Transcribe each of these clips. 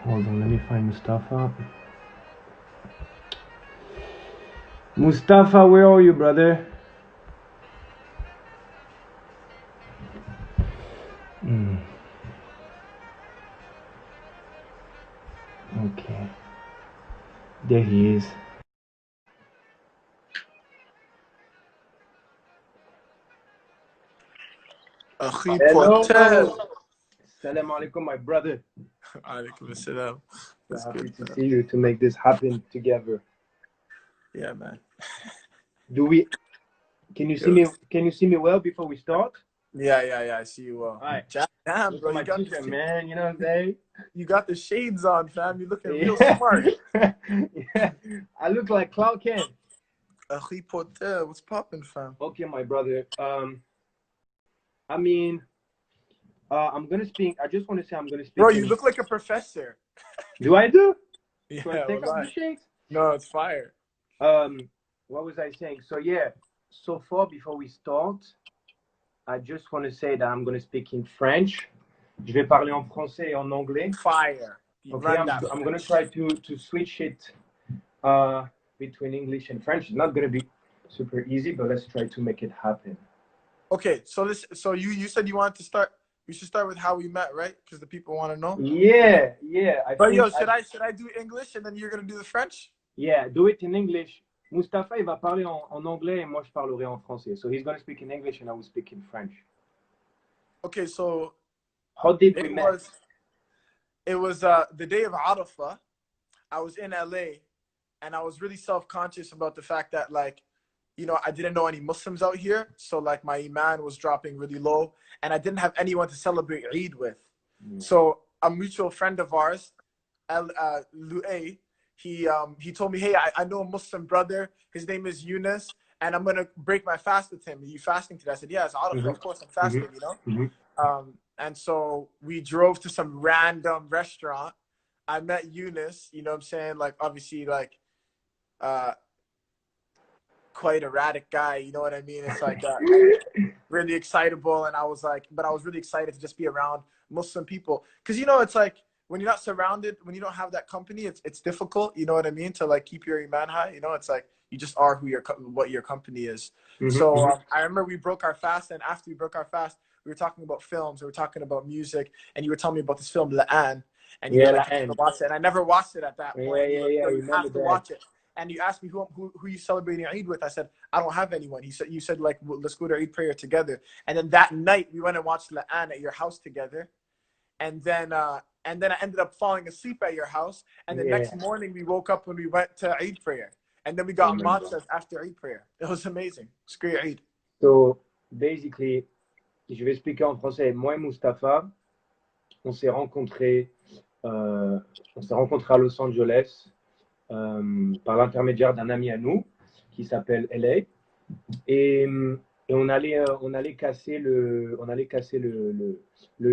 Hold on, let me find Mustafa. Mustafa, where are you, brother? Okay. There he is. Hello. Salam alaikum, my brother. Alaikum assalam. So happy to see you, to make this happen together. Yeah, man. Can you see me? Can you see me well before we start? Yeah, I see you well. All right. Damn, bro, you got t-shirt, man. You know what I'm saying? You got the shades on, fam. You looking real smart. Yeah, I look like Clark Kent. What's poppin', fam? Okay, my brother. I mean, I'm gonna speak. I just want to say I'm gonna speak. Bro, you look like a professor. Do I do? Yeah. So I take off the shades? No, it's fire. What was I saying? So yeah. So far, before we start, I just want to say that I'm gonna speak in French. Je vais parler en français et en anglais. Fire. Okay, I'm gonna try to switch it between English and French. It's not gonna be super easy, but let's try to make it happen. Okay, so you said you wanted to start. We should start with how we met, right? Because the people want to know. Yeah. Should I do English and then you're gonna do the French? Yeah, do it in English. Mustafa, il va parler en anglais et moi je parlerai en français. So he's gonna speak in English and I will speak in French. Okay, so how did we meet? It was the day of Arafah. I was in LA, and I was really self-conscious about the fact that, like, you know, I didn't know any Muslims out here, so like my iman was dropping really low, and I didn't have anyone to celebrate Eid with. So a mutual friend of ours, Lu'ay, he told me, hey, I know a Muslim brother. His name is Younes, and I'm gonna break my fast with him. Are you fasting today? I said, yeah, it's Arafah. Of course I'm fasting. You know. And so we drove to some random restaurant. I met Younes, you know what I'm saying? Like, obviously, like, quite erratic guy, you know what I mean? It's like really excitable. And I was really excited to just be around Muslim people. Because, you know, it's like when you're not surrounded, when you don't have that company, it's difficult, you know what I mean? To like keep your iman high, you know, it's like you just are what your company is. So I remember we broke our fast. And after we broke our fast, we were talking about films, we were talking about music, and you were telling me about this film, La'an, and you were like, you have to watch it. And I never watched it at that point. You have to watch it. And you asked me who you celebrating Eid with. I said, I don't have anyone. You said like, well, let's go to Eid prayer together. And then that night we went and watched La'an at your house together. And then I ended up falling asleep at your house. And the next morning we woke up when we went to Eid prayer. And then we got matzahs after Eid prayer. It was amazing. It's great Eid. So basically, je vais expliquer en français. Moi et Mustafa, on s'est rencontrés à Los Angeles par l'intermédiaire d'un ami à nous qui s'appelle LA. Et on allait casser le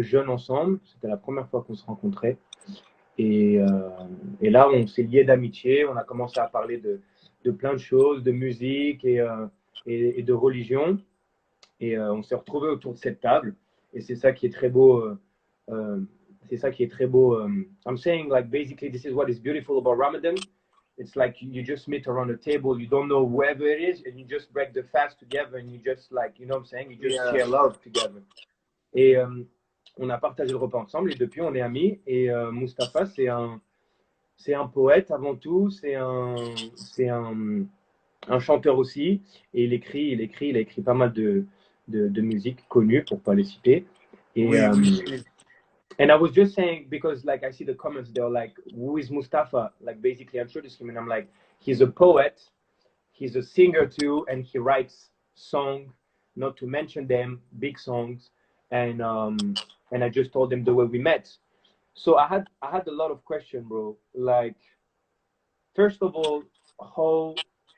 jeûne ensemble. C'était la première fois qu'on se rencontrait. Et là, on s'est liés d'amitié. On a commencé à parler de plein de choses, de musique et de religion. Et on s'est retrouvés autour de cette table. Et c'est ça qui est très beau. I'm saying, like, basically, this is what is beautiful about Ramadan. It's like you just meet around a table. You don't know whoever it is, and you just break the fast together, and you just, like, you know what I'm saying? You just share love together. Et on a partagé le repas ensemble, et depuis, on est amis. Et Mustapha, c'est un poète avant tout. C'est un chanteur aussi. Et il a écrit pas mal de musique connue, pour pas les citer. Et and I was just saying, because like I see the comments, they're like, who is Mustafa? Like, basically introduce him, and I'm like, he's a poet, he's a singer too, and he writes songs, not to mention them, big songs. And I just told them the way we met. So I had a lot of questions, bro. Like, first of all, how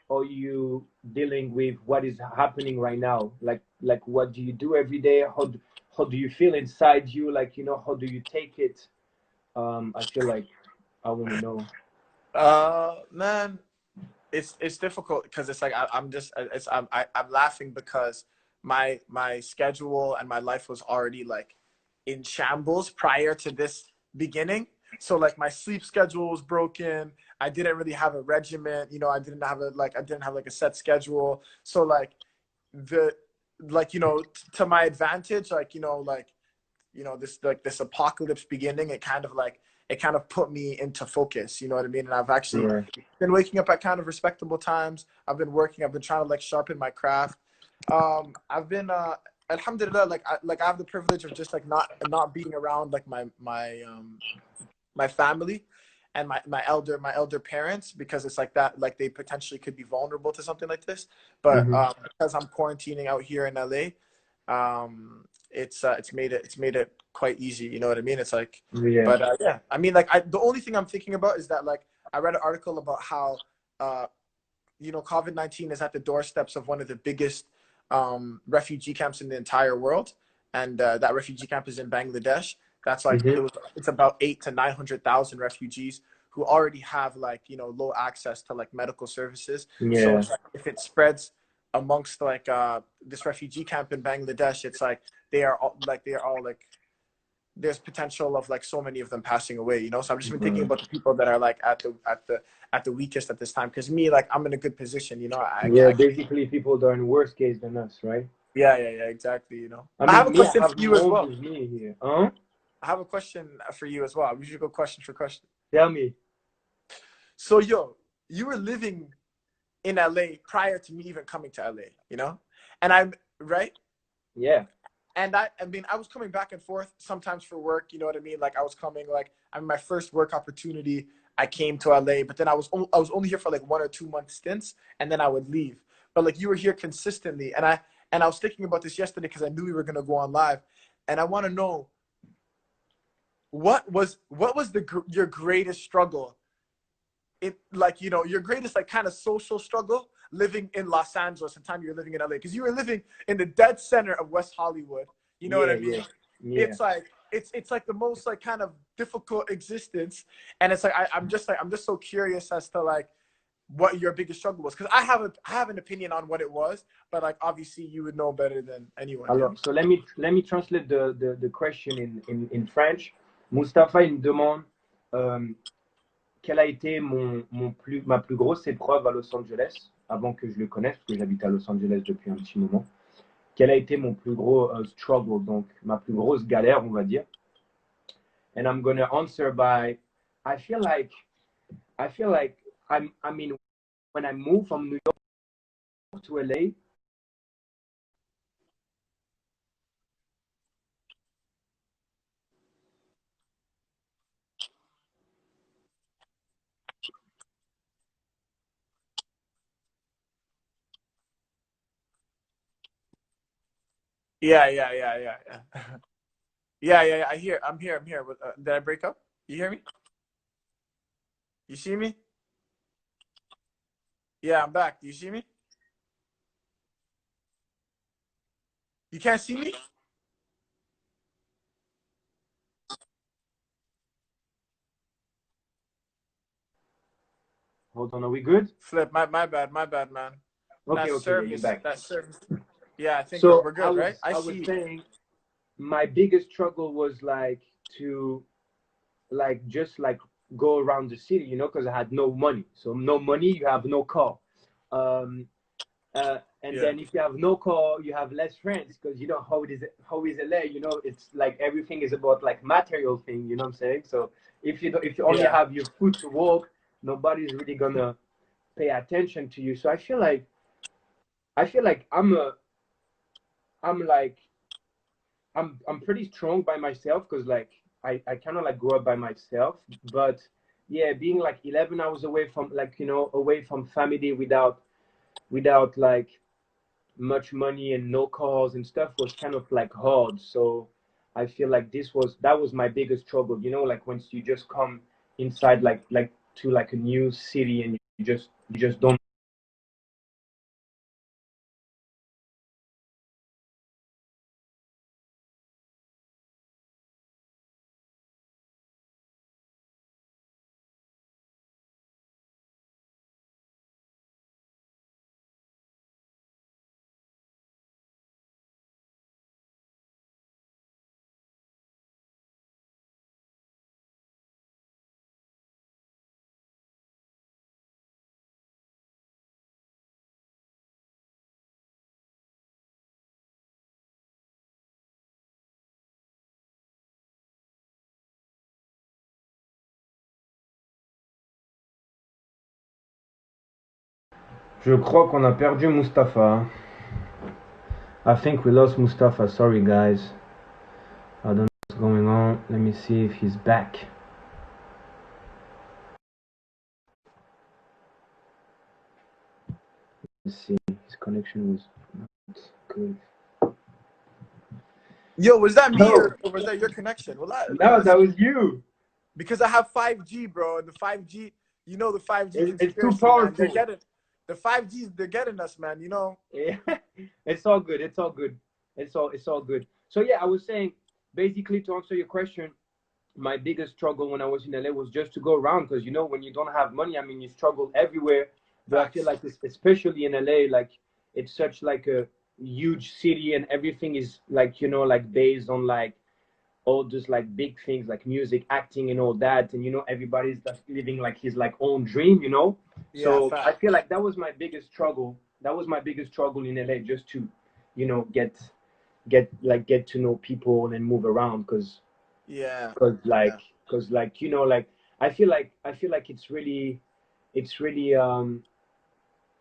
are you dealing with what is happening right now? Like what do you do every day? How do you feel inside you? Like, you know, how do you take it? I feel like I want to know. Man, it's difficult because it's like I'm laughing because my schedule and my life was already like in shambles prior to this beginning. So like my sleep schedule was broken. I didn't really have a regimen. You know, I didn't have a set schedule. So like the like to my advantage, this apocalypse beginning, it kind of put me into focus, you know what I mean? And I've actually been waking up at kind of respectable times. I've been trying to like sharpen my craft. I've been alhamdulillah, I have the privilege of just like not being around like my family and my elder parents, because it's like that, like they potentially could be vulnerable to something like this. But because I'm quarantining out here in LA, it's made it quite easy, you know what I mean? It's like, but yeah, I mean, like the only thing I'm thinking about is that, like, I read an article about how COVID-19 is at the doorsteps of one of the biggest refugee camps in the entire world, and that refugee camp is in Bangladesh. That's like it's about 800,000 to 900,000 refugees who already have like low access to like medical services. So it's like, if it spreads amongst like this refugee camp in Bangladesh, it's like they are all like there's potential of like so many of them passing away, you know? So I've just been thinking about the people that are like at the weakest at this time. Cause me, like, I'm in a good position, you know? Basically people that are in worse case than us, right? Yeah, exactly, you know? I have a question for you as well. I have a question for you as well. We should go question for question. Tell me. So, you were living in LA prior to me even coming to LA, you know? And I'm right? Yeah. And I mean, I was coming back and forth sometimes for work, you know what I mean? Like I was coming, like, I mean, my first work opportunity, I came to LA, but then I was only here for like 1 or 2 month stints, and then I would leave. But like you were here consistently, and I was thinking about this yesterday because I knew we were gonna go on live, and I want to know what was your greatest struggle, your greatest like kind of social struggle living in Los Angeles the time you were living in LA, because you were living in the dead center of West Hollywood. You know what I mean? Yeah. It's like it's like the most like kind of difficult existence, and it's like I'm just so curious as to like what your biggest struggle was, because I have an opinion on what it was, but like obviously you would know better than anyone. Alors, so let me translate the question in French. Mustafa, il me demande quelle a été ma plus grosse épreuve à Los Angeles, avant que je le connaisse, parce que j'habite à Los Angeles depuis un petit moment. Quel a été mon plus gros struggle, donc ma plus grosse galère, on va dire. And I'm gonna answer by, I feel like I mean, when I moved from New York to LA, Yeah. Yeah. I'm here. Did I break up? You hear me? You see me? Yeah, I'm back. Do you see me? You can't see me? hold on, are we good? Flip, my bad, man. Okay, yeah, you're back. That service. Yeah, I think So we're good, right? I was saying my biggest struggle was like to just go around the city, because I had no money. So no money, you have no car. And then if you have no car, you have less friends, because how is LA, it's like everything is about like material thing, you know what I'm saying? So if you only have your food to walk, nobody's really gonna pay attention to you. So I feel like I'm pretty strong by myself, because like I kind of like grew up by myself. But yeah, being like 11 hours away from away from family, without like much money and no cars and stuff, was kind of like hard. So I feel like that was my biggest trouble, like once you just come inside like to like a new city, and you just don't Je crois qu'on a perdu Mustafa. I think we lost Mustafa. Sorry, guys. I don't know what's going on. Let me see if he's back. Let's see. His connection was not good. Yo, was that me or was that your connection? Well, No, that was you. Because I have 5G, bro, and the 5G, you know, the 5G conspiracy, it's too powerful. Man. They're getting the 5Gs. They're getting us, man. You know. Yeah, it's all good. It's all good. It's all good. So yeah, I was saying, basically, to answer your question, my biggest struggle when I was in LA was just to go around, because you know, when you don't have money, I mean, you struggle everywhere. But I feel like especially in LA, like it's such like a huge city, and everything is like, you know, like based on like all those like big things like music, acting, and all that, and you know, everybody's like living like his like own dream, you know. So I feel like that was my biggest struggle. That was my biggest struggle in LA, just to, you know, get to know people and move around, because like you know, like I feel like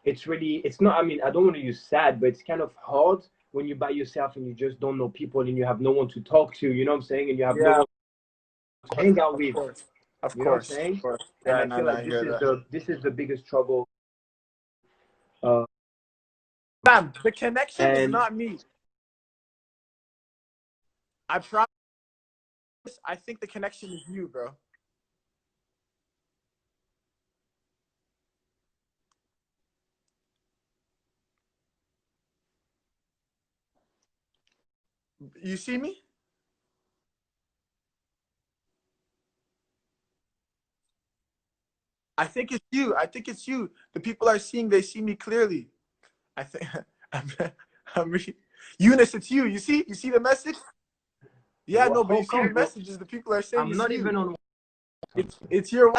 it's not, I mean, I don't want to use sad, but it's kind of hard when you're by yourself and you just don't know people and you have no one to talk to, you know what I'm saying, and you have no one to hang out with. Of You know what I'm course. saying? Yeah, and I feel like this is the biggest trouble. Fam, the connection is not me. I promise. I think the connection is you, bro. You see me? I think it's you. I think it's you. The people are seeing. They see me clearly. I think. Younes, it's you. You see? You see the message? Yeah, no, but you see the messages. The people are saying I'm not you. even on. It's your.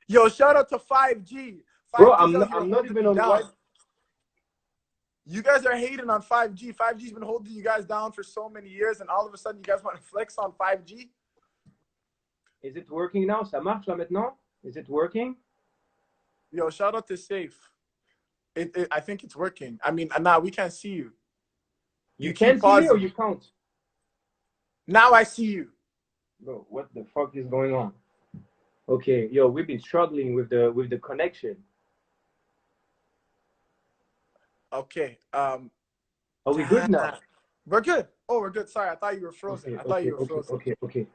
Yo, shout out to 5G. Bro, I'm not even on down. You guys are hating on 5G. 5G's been holding you guys down for so many years, and all of a sudden you guys want to flex on 5G? Is it working now? Ça marche là maintenant? Is it working? Yo, shout out to Safe. I think it's working. I mean, nah, we can't see you. You can't see me or you can't? Now I see you. Bro, what the fuck is going on? Okay, yo, we've been struggling with the connection. Okay. Are we good now? We're good. Oh, we're good. Sorry, I thought you were frozen. I thought you were frozen. Okay.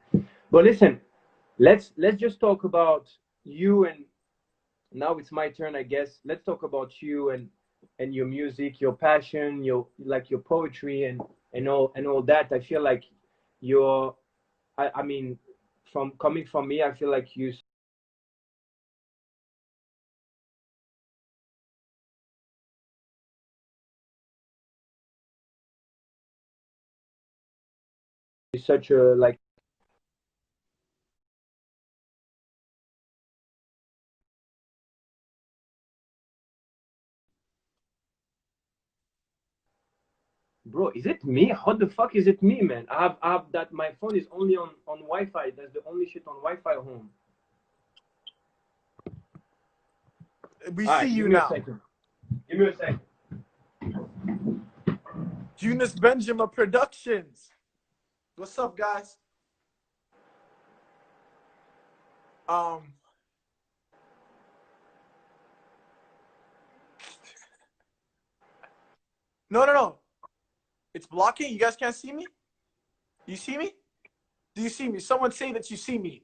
But listen, let's just talk about you, and now it's my turn, I guess. Let's talk about you and your music, your passion, your poetry and all that. I feel like I mean, from coming from me, I feel like you such a like. Bro, is it me? How the fuck is it me, man? I have that my phone is only on Wi-Fi. That's the only shit on Wi-Fi home. We see you now. Give me a second. Younes Bendjima Productions. What's up, guys? No. It's blocking. You guys can't see me? You see me? Do you see me? Someone say that you see me.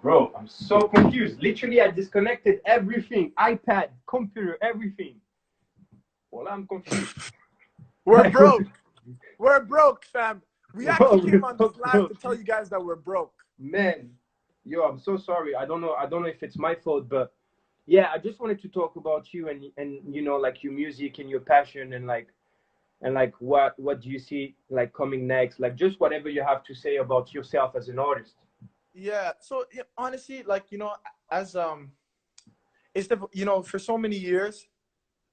Bro, I'm so confused. Literally, I disconnected everything. iPad, computer, everything. Well, I'm confused. We're broke. We're broke, fam. We actually came on this live to tell you guys that we're broke. Man, yo, I'm so sorry. I don't know if it's my fault, but yeah, I just wanted to talk about you and you know, like your music and your passion and like what do you see like coming next? Like just whatever you have to say about yourself as an artist. Yeah. So yeah, honestly, like, you know, as it's the, you know, for so many years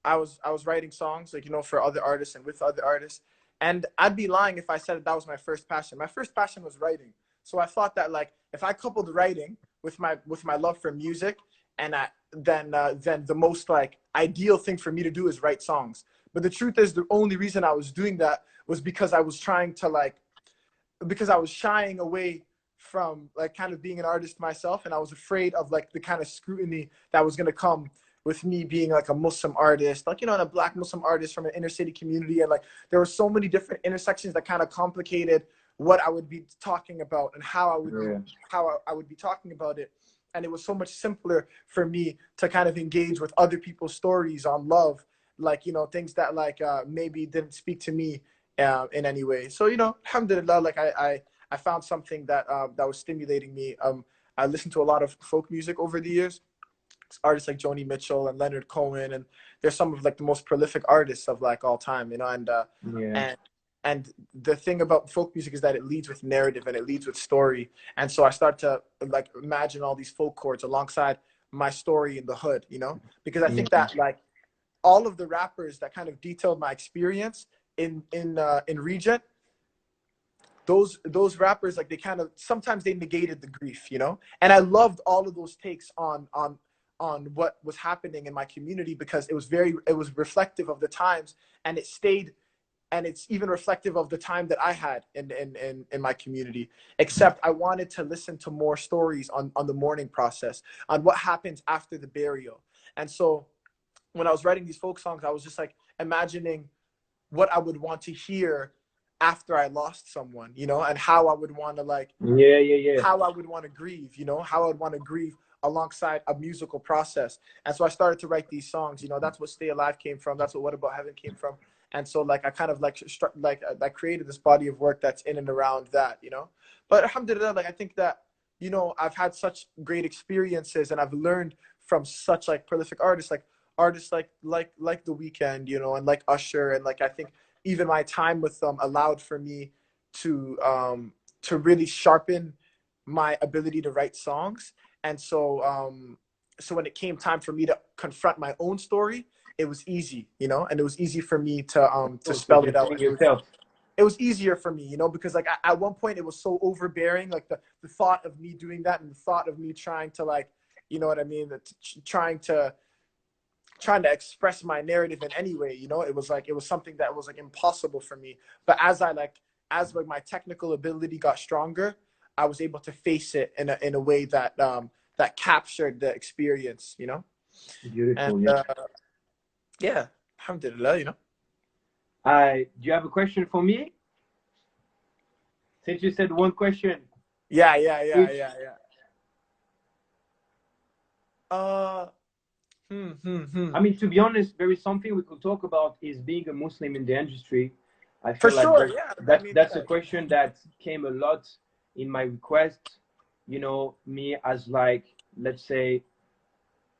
I was writing songs, like, you know, for other artists and with other artists, and I'd be lying if I said that was my first passion. My first passion was writing. So I thought that, like, if I coupled writing my love for music, and then the most like ideal thing for me to do is write songs. But the truth is, the only reason I was doing that was because I was trying to because I was shying away from like kind of being an artist myself, and I was afraid of like the kind of scrutiny that was going to come with me being like a Muslim artist, like, you know, and a Black Muslim artist from an inner city community. And like, there were so many different intersections that kind of complicated what I would be talking about and how I would be talking about it. And it was so much simpler for me to kind of engage with other people's stories on love, like, you know, things that like maybe didn't speak to me in any way. So, you know, alhamdulillah, like I found something that that was stimulating me. I listened to a lot of folk music over the years, artists like Joni Mitchell and Leonard Cohen, and they're some of like the most prolific artists of like all time, you know. And the thing about folk music is that it leads with narrative and it leads with story. And so I start to like imagine all these folk chords alongside my story in the hood, you know, because I think that like all of the rappers that kind of detailed my experience in Regent, those rappers, like, they kind of sometimes they negated the grief, you know. And I loved all of those takes on what was happening in my community, because it was reflective of the times, and it stayed, and it's even reflective of the time that I had in my community. Except I wanted to listen to more stories on the mourning process, on what happens after the burial. And so when I was writing these folk songs, I was just like imagining what I would want to hear after I lost someone, you know, and how I would want to like, how I would want to grieve, you know, how I would want to grieve alongside a musical process. And so I started to write these songs, you know. That's what Stay Alive came from. That's what About Heaven came from. And so like I kind of like I created this body of work that's in and around that, you know. But alhamdulillah, like I think that, you know, I've had such great experiences, and I've learned from such like prolific artists like The Weeknd, you know, and like Usher, and like I think even my time with them allowed for me to really sharpen my ability to write songs. And so so when it came time for me to confront my own story, it was easy, you know, and it was easy for me to spell it out. It was easier for me, you know, because like at one point it was so overbearing, like the thought of me doing that, and the thought of me trying to like, you know what I mean, trying to express my narrative in any way, you know, it was something that was like impossible for me. But as my technical ability got stronger, I was able to face it in a way that that captured the experience, you know. Beautiful. And yeah, alhamdulillah, you know. Do you have a question for me? Since you said one question. Yeah. I mean, to be honest, there is something we could talk about, is being a Muslim in the industry. I feel like sure, that's a question that came a lot in my requests. You know, me as like, let's say,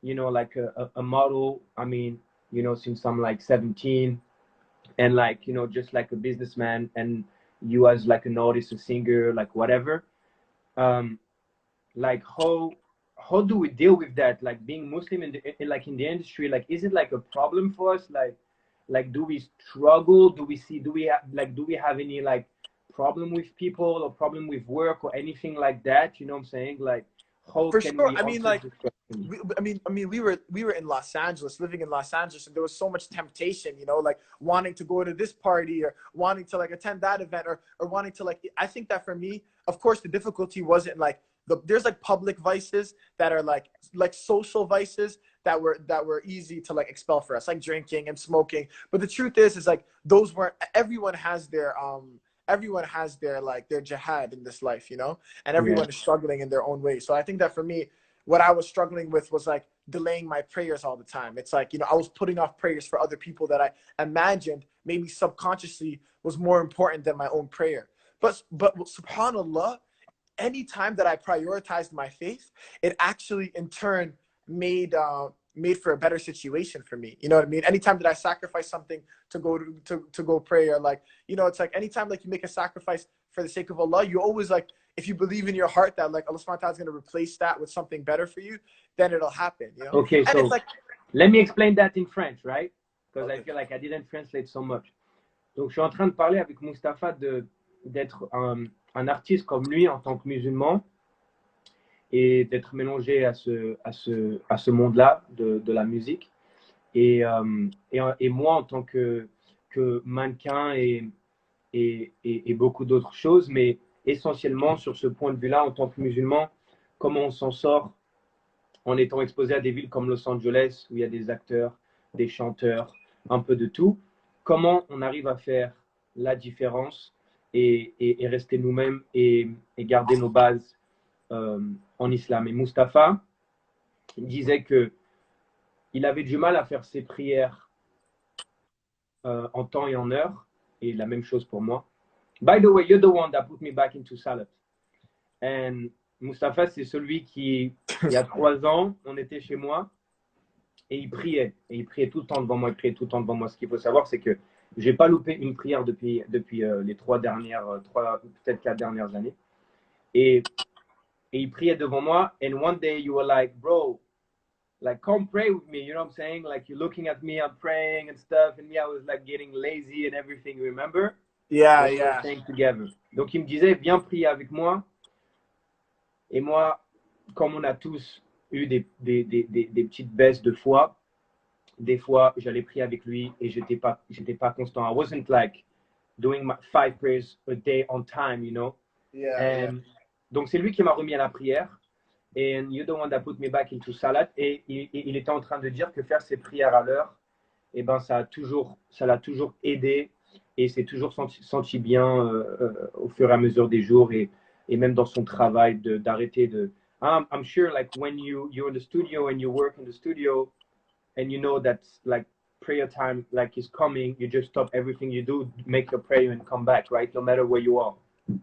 you know, like a model. I mean, you know, since I'm like 17, and like, you know, just like a businessman, and you as like an artist, a singer, like whatever. Like how do we deal with that, like being Muslim in the industry? Like, is it like a problem for us? Like do we struggle? Do we have any like problem with people, or problem with work, or anything like that? You know what I'm saying? Like, how for can sure. we I mean, like, we were in Los Angeles, living in Los Angeles, and there was so much temptation, you know, like wanting to go to this party, or wanting to like attend that event, or wanting to like. I think that for me, of course, the difficulty wasn't like there's like public vices that are like social vices that were easy to like expel for us, like drinking and smoking. But the truth is like those weren't. Everyone has their like their jihad in this life, you know, and everyone is struggling in their own way. So I think that for me, what I was struggling with was like delaying my prayers all the time. It's like, you know, I was putting off prayers for other people that I imagined maybe subconsciously was more important than my own prayer. But subhanallah, any time that I prioritized my faith, it actually in turn made for a better situation for me. You know what I mean? Anytime that I sacrifice something to go pray, or like, you know, it's like anytime like you make a sacrifice for the sake of Allah, you always like, if you believe in your heart that like Allah subhanahu wa ta'ala is going to replace that with something better for you, then it'll happen, you know? Okay, and so it's like, let me explain that in French, right? Because okay. I feel like I didn't translate so much. Donc, je suis en train de parler avec Mustapha d'être un artiste comme lui en tant que musulman. et d'être mélangé à ce monde-là de la musique. Et moi, en tant que mannequin et beaucoup d'autres choses, mais essentiellement sur ce point de vue-là, en tant que musulman, comment on s'en sort en étant exposé à des villes comme Los Angeles, où il y a des acteurs, des chanteurs, un peu de tout. Comment on arrive à faire la différence et rester nous-mêmes et garder nos bases en islam. Et Mustapha disait qu'il avait du mal à faire ses prières en temps et en heure, et la même chose pour moi. By the way, you're the one that put me back into Salat. And Mustapha, c'est celui qui, il y a 3 ans, on était chez moi et il priait. Et il priait tout le temps devant moi. Il priait tout le temps devant moi. Ce qu'il faut savoir, c'est que je n'ai pas loupé une prière depuis les 3 dernières, peut-être 4 dernières années. Et il priait devant moi. And one day, you were like, bro, like, come pray with me. You know what I'm saying? Like, you're looking at me, I'm praying and stuff. And me, I was like getting lazy and everything, remember? Yeah, we were staying together. Donc, il me disait, viens prier avec moi. Et moi, comme on a tous eu des petites baisses de foi, des fois, j'allais prier avec lui et j'étais pas constant. I wasn't like doing my 5 prayers a day on time, you know? Donc, c'est lui qui m'a remis à la prière. And you're the one that put me back into Salat. Et il était en train de dire que faire ses prières à l'heure, eh ben, ça l'a toujours aidé et s'est toujours senti bien au fur et à mesure des jours et même dans son travail d'arrêter de. I'm sure like when you're in the studio and you work in the studio and you know that like prayer time like is coming, you just stop everything you do, make your prayer and come back, right? No matter where you are.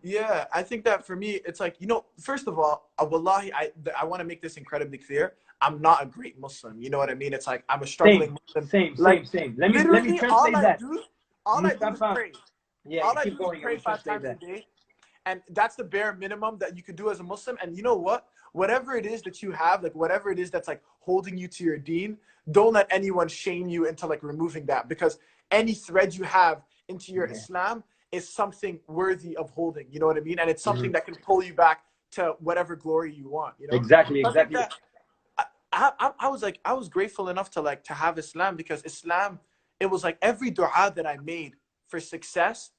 Yeah, I think that for me, it's like, you know, first of all, wallahi, I want to make this incredibly clear. I'm not a great Muslim. You know what I mean? It's like I'm a struggling Muslim. Same. Let me translate that. All I do is pray. Yeah, all I keep do going. is pray 5 times a day. And that's the bare minimum that you could do as a Muslim. And you know what? Whatever it is that you have, like whatever it is that's like holding you to your deen, don't let anyone shame you into like removing that, because any thread you have into your Islam is something worthy of holding. You know what I mean? And it's something that can pull you back to whatever glory you want. You know? Exactly. I was grateful enough to have Islam, because Islam, it was like every dua that I made for success,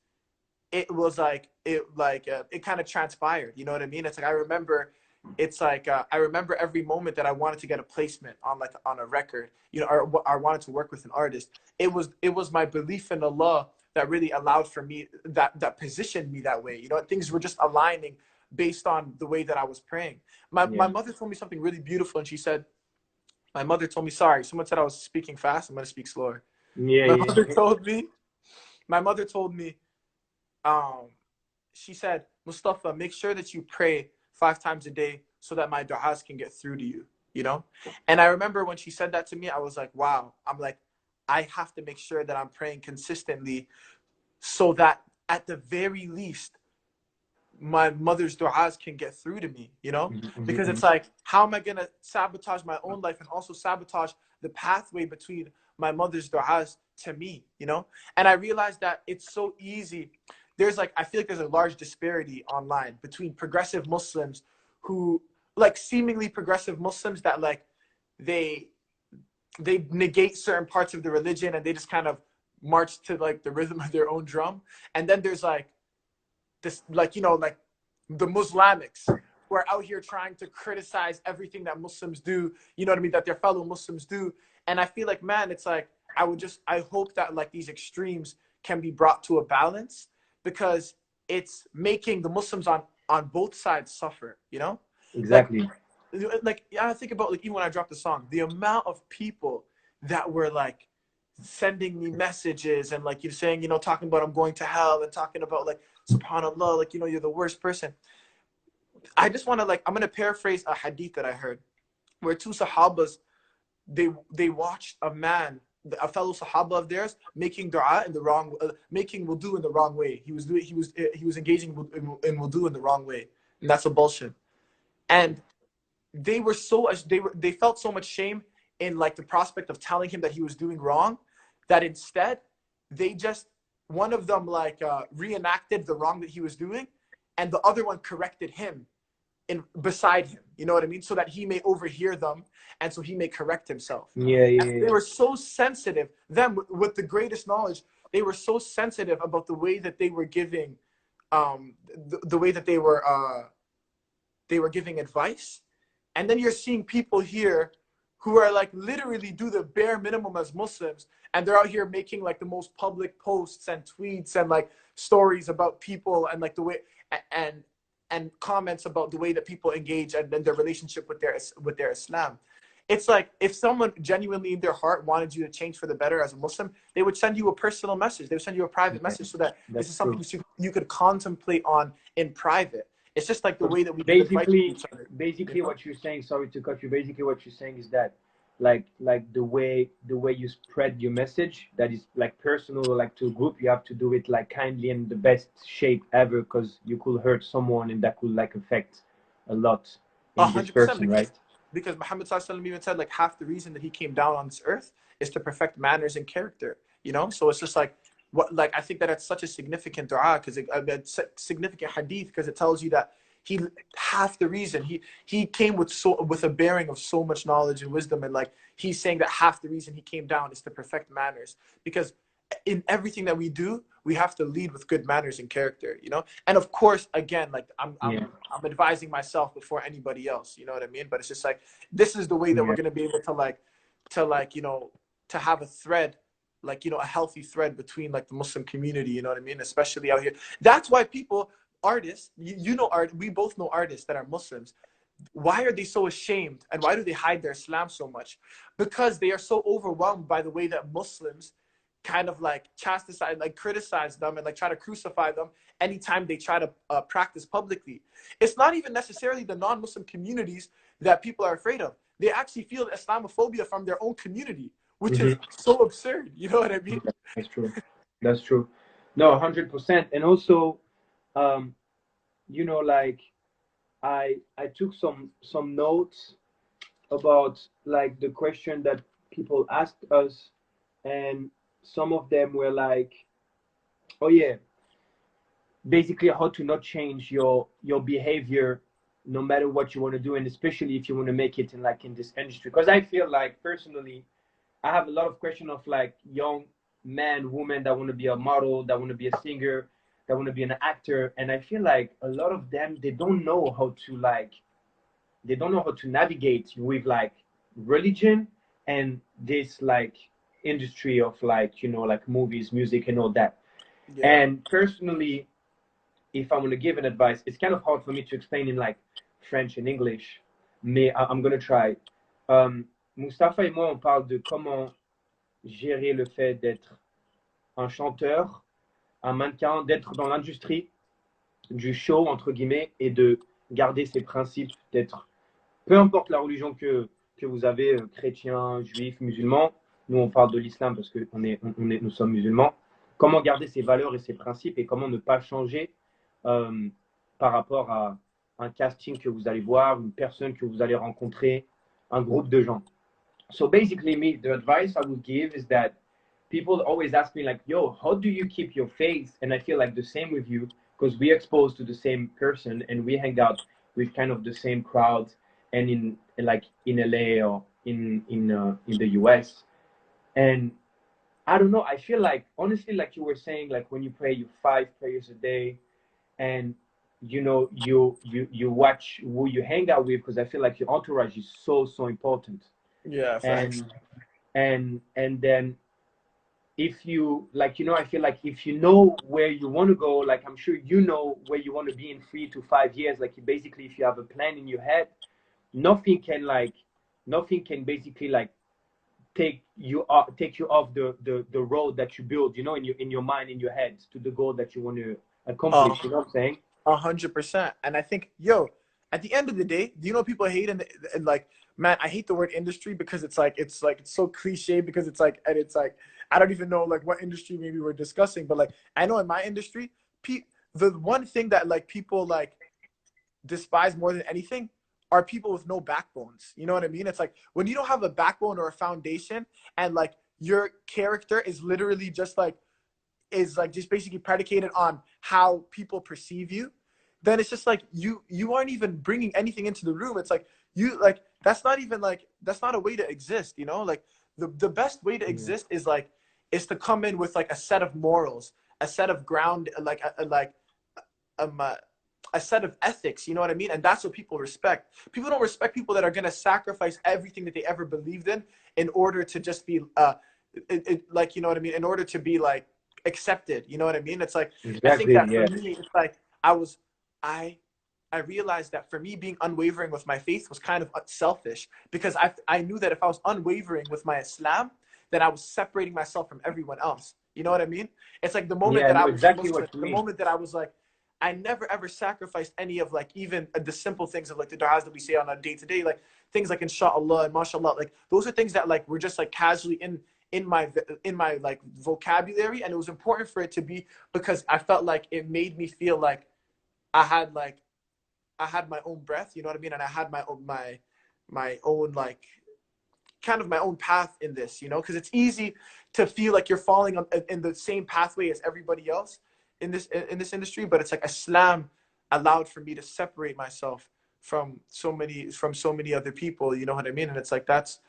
it was like it kind of transpired. You know what I mean? It's like I remember every moment that I wanted to get a placement on a record, you know, or I wanted to work with an artist. It was my belief in Allah that really allowed for me, that positioned me that way. You know, things were just aligning based on the way that I was praying. My mother told me something really beautiful, and she said, my mother told me, sorry, someone said I was speaking fast. I'm going to speak slower. My mother told me, she said, Mustafa, make sure that you pray 5 times a day so that my du'as can get through to you, you know? And I remember when she said that to me, I was like, wow. I'm like, I have to make sure that I'm praying consistently so that at the very least, my mother's du'as can get through to me, you know? Because it's like, how am I going to sabotage my own life and also sabotage the pathway between my mother's du'as to me, you know? And I realized that it's so easy. There's like, I feel like there's a large disparity online between progressive Muslims who, like seemingly progressive Muslims that like, they negate certain parts of the religion and they just kind of march to like the rhythm of their own drum. And then there's like this, like, you know, like the Muslimics who are out here trying to criticize everything that Muslims do, you know what I mean, that their fellow Muslims do. And I feel like, man, it's like, I hope that like these extremes can be brought to a balance, because it's making the Muslims on both sides suffer, you know? Exactly. Like I think about, like, even when I dropped the song, the amount of people that were like sending me messages and like, you're saying, you know, talking about I'm going to hell and talking about like, subhanallah, like, you know, you're the worst person. I just want to like, I'm going to paraphrase a hadith that I heard where 2 sahabas, they watched a fellow sahaba of theirs making dua in the wrong, making wudu in the wrong way. He was engaging in wudu in the wrong way, and that's a bullshit. And they felt so much shame in like the prospect of telling him that he was doing wrong, that instead one of them like reenacted the wrong that he was doing, and the other one corrected him beside him, you know what I mean? So that he may overhear them and so he may correct himself. Yeah, yeah, And yeah. they were so sensitive, them with the greatest knowledge, they were so sensitive about the way that they were giving, the way that they were giving advice. And then you're seeing people here who are like literally do the bare minimum as Muslims, and they're out here making like the most public posts and tweets and like stories about people and like the way and and comments about the way that people engage and then their relationship with their Islam. It's like if someone genuinely in their heart wanted you to change for the better as a Muslim, they would send you a personal message. They would send you a private message so that this is something you could contemplate on in private. It's just like the way that we give advice to each other. Basically, what you're saying, sorry to cut you. Basically, what you're saying is that, like the way you spread your message, that is like personal, or like to a group, you have to do it like kindly and the best shape ever, because you could hurt someone and that could like affect a lot in this 100%, person, right? because Muhammad ﷺ even said like half the reason that he came down on this earth is to perfect manners and character. You know, so it's just like what, like I think that it's such a significant dua, because it's a significant hadith, because it tells you that half the reason he came with a bearing of so much knowledge and wisdom, and like he's saying that half the reason he came down is to perfect manners, because in everything that we do, we have to lead with good manners and character, you know. And of course, again, like I'm advising myself before anybody else, you know what I mean? But it's just like this is the way that we're gonna be able to you know, to have a thread, like, you know, a healthy thread between like the Muslim community, you know what I mean? Especially out here. That's why people, artists, you know, we both know artists that are Muslims. Why are they so ashamed and why do they hide their Islam so much? Because they are so overwhelmed by the way that Muslims kind of like chastise, like criticize them and like try to crucify them anytime they try to practice publicly. It's not even necessarily the non-Muslim communities that people are afraid of. They actually feel Islamophobia from their own community, which is so absurd. You know what I mean? That's true. That's true. No, 100%. And also, you know, like I took some notes about like the question that people asked us, and some of them were like, oh yeah, basically how to not change your behavior no matter what you want to do, and especially if you want to make it in like in this industry. Because I feel like personally, I have a lot of question of like young men, women that want to be a model, that want to be a singer, that want to be an actor, and I feel like a lot of them, they don't know how to like, they don't know how to navigate with like religion and this like industry of like, you know, like movies, music, and all that. And personally, if I want to give an advice, it's kind of hard for me to explain in like French and English, mais I'm gonna try. Mustafa et moi, on parle de comment gérer le fait d'être un chanteur, un mannequin, d'être dans l'industrie du show, entre guillemets, et de garder ses principes, d'être, peu importe la religion que vous avez, chrétien, juif, musulman, nous on parle de l'islam parce que nous sommes musulmans, comment garder ses valeurs et ses principes et comment ne pas changer par rapport à un casting que vous allez voir, une personne que vous allez rencontrer, un groupe de gens. So basically, me, the advice I would give is that people always ask me like, yo, how do you keep your faith? And I feel like the same with you, because we're exposed to the same person and we hang out with kind of the same crowd, and in like in LA or in the US. And I don't know, I feel like honestly, like you were saying, like when you pray, you 5 prayers a day, and you know, you watch who you hang out with, because I feel like your entourage is so important. Yeah, thanks. And then if you like, you know, I feel like if you know where you want to go, like I'm sure you know where you want to be in 3 to 5 years, like basically if you have a plan in your head, nothing can basically like take you off the road that you build, you know, in your mind, in your head, to the goal that you want to accomplish. You know what I'm saying? 100%. And I think, yo, at the end of the day, do you know people hate and like, man, I hate the word industry because it's so cliche, because it's like I don't even know like what industry maybe we're discussing, but like I know in my industry, the one thing that like people like despise more than anything are people with no backbones. You know what I mean? It's like when you don't have a backbone or a foundation, and like your character is literally just like just basically predicated on how people perceive you, then it's just like you aren't even bringing anything into the room. It's like you like that's not even like that's not a way to exist, you know? Like the best way to exist is like is to come in with like a set of morals, a set of ground, like um, uh, a set of ethics, you know what I mean? And that's what people respect. People don't respect people that are going to sacrifice everything that they ever believed in order to just be like, you know what I mean, in order to be like accepted, you know what I mean? It's like I think Exactly. that for Yeah. me it's like I realized that for me being unwavering with my faith was kind of selfish, because I knew that if I was unwavering with my Islam, then I was separating myself from everyone else, you know what I mean? It's like the moment Yeah. I that I know was exactly Muslim, what you the mean. moment that I was like I never ever sacrificed any of like even the simple things of like the du'as that we say on a day to day, like things like inshallah and mashallah. Like those are things that like were just like casually in my like vocabulary, and it was important for it to be because I felt like it made me feel like I had like I had my own breath, you know what I mean, and I had my own like kind of my own path in this, you know, because it's easy to feel like you're falling in the same pathway as everybody else in this industry, but it's like Islam allowed for me to separate myself from so many other people, you know what I mean? And it's like that's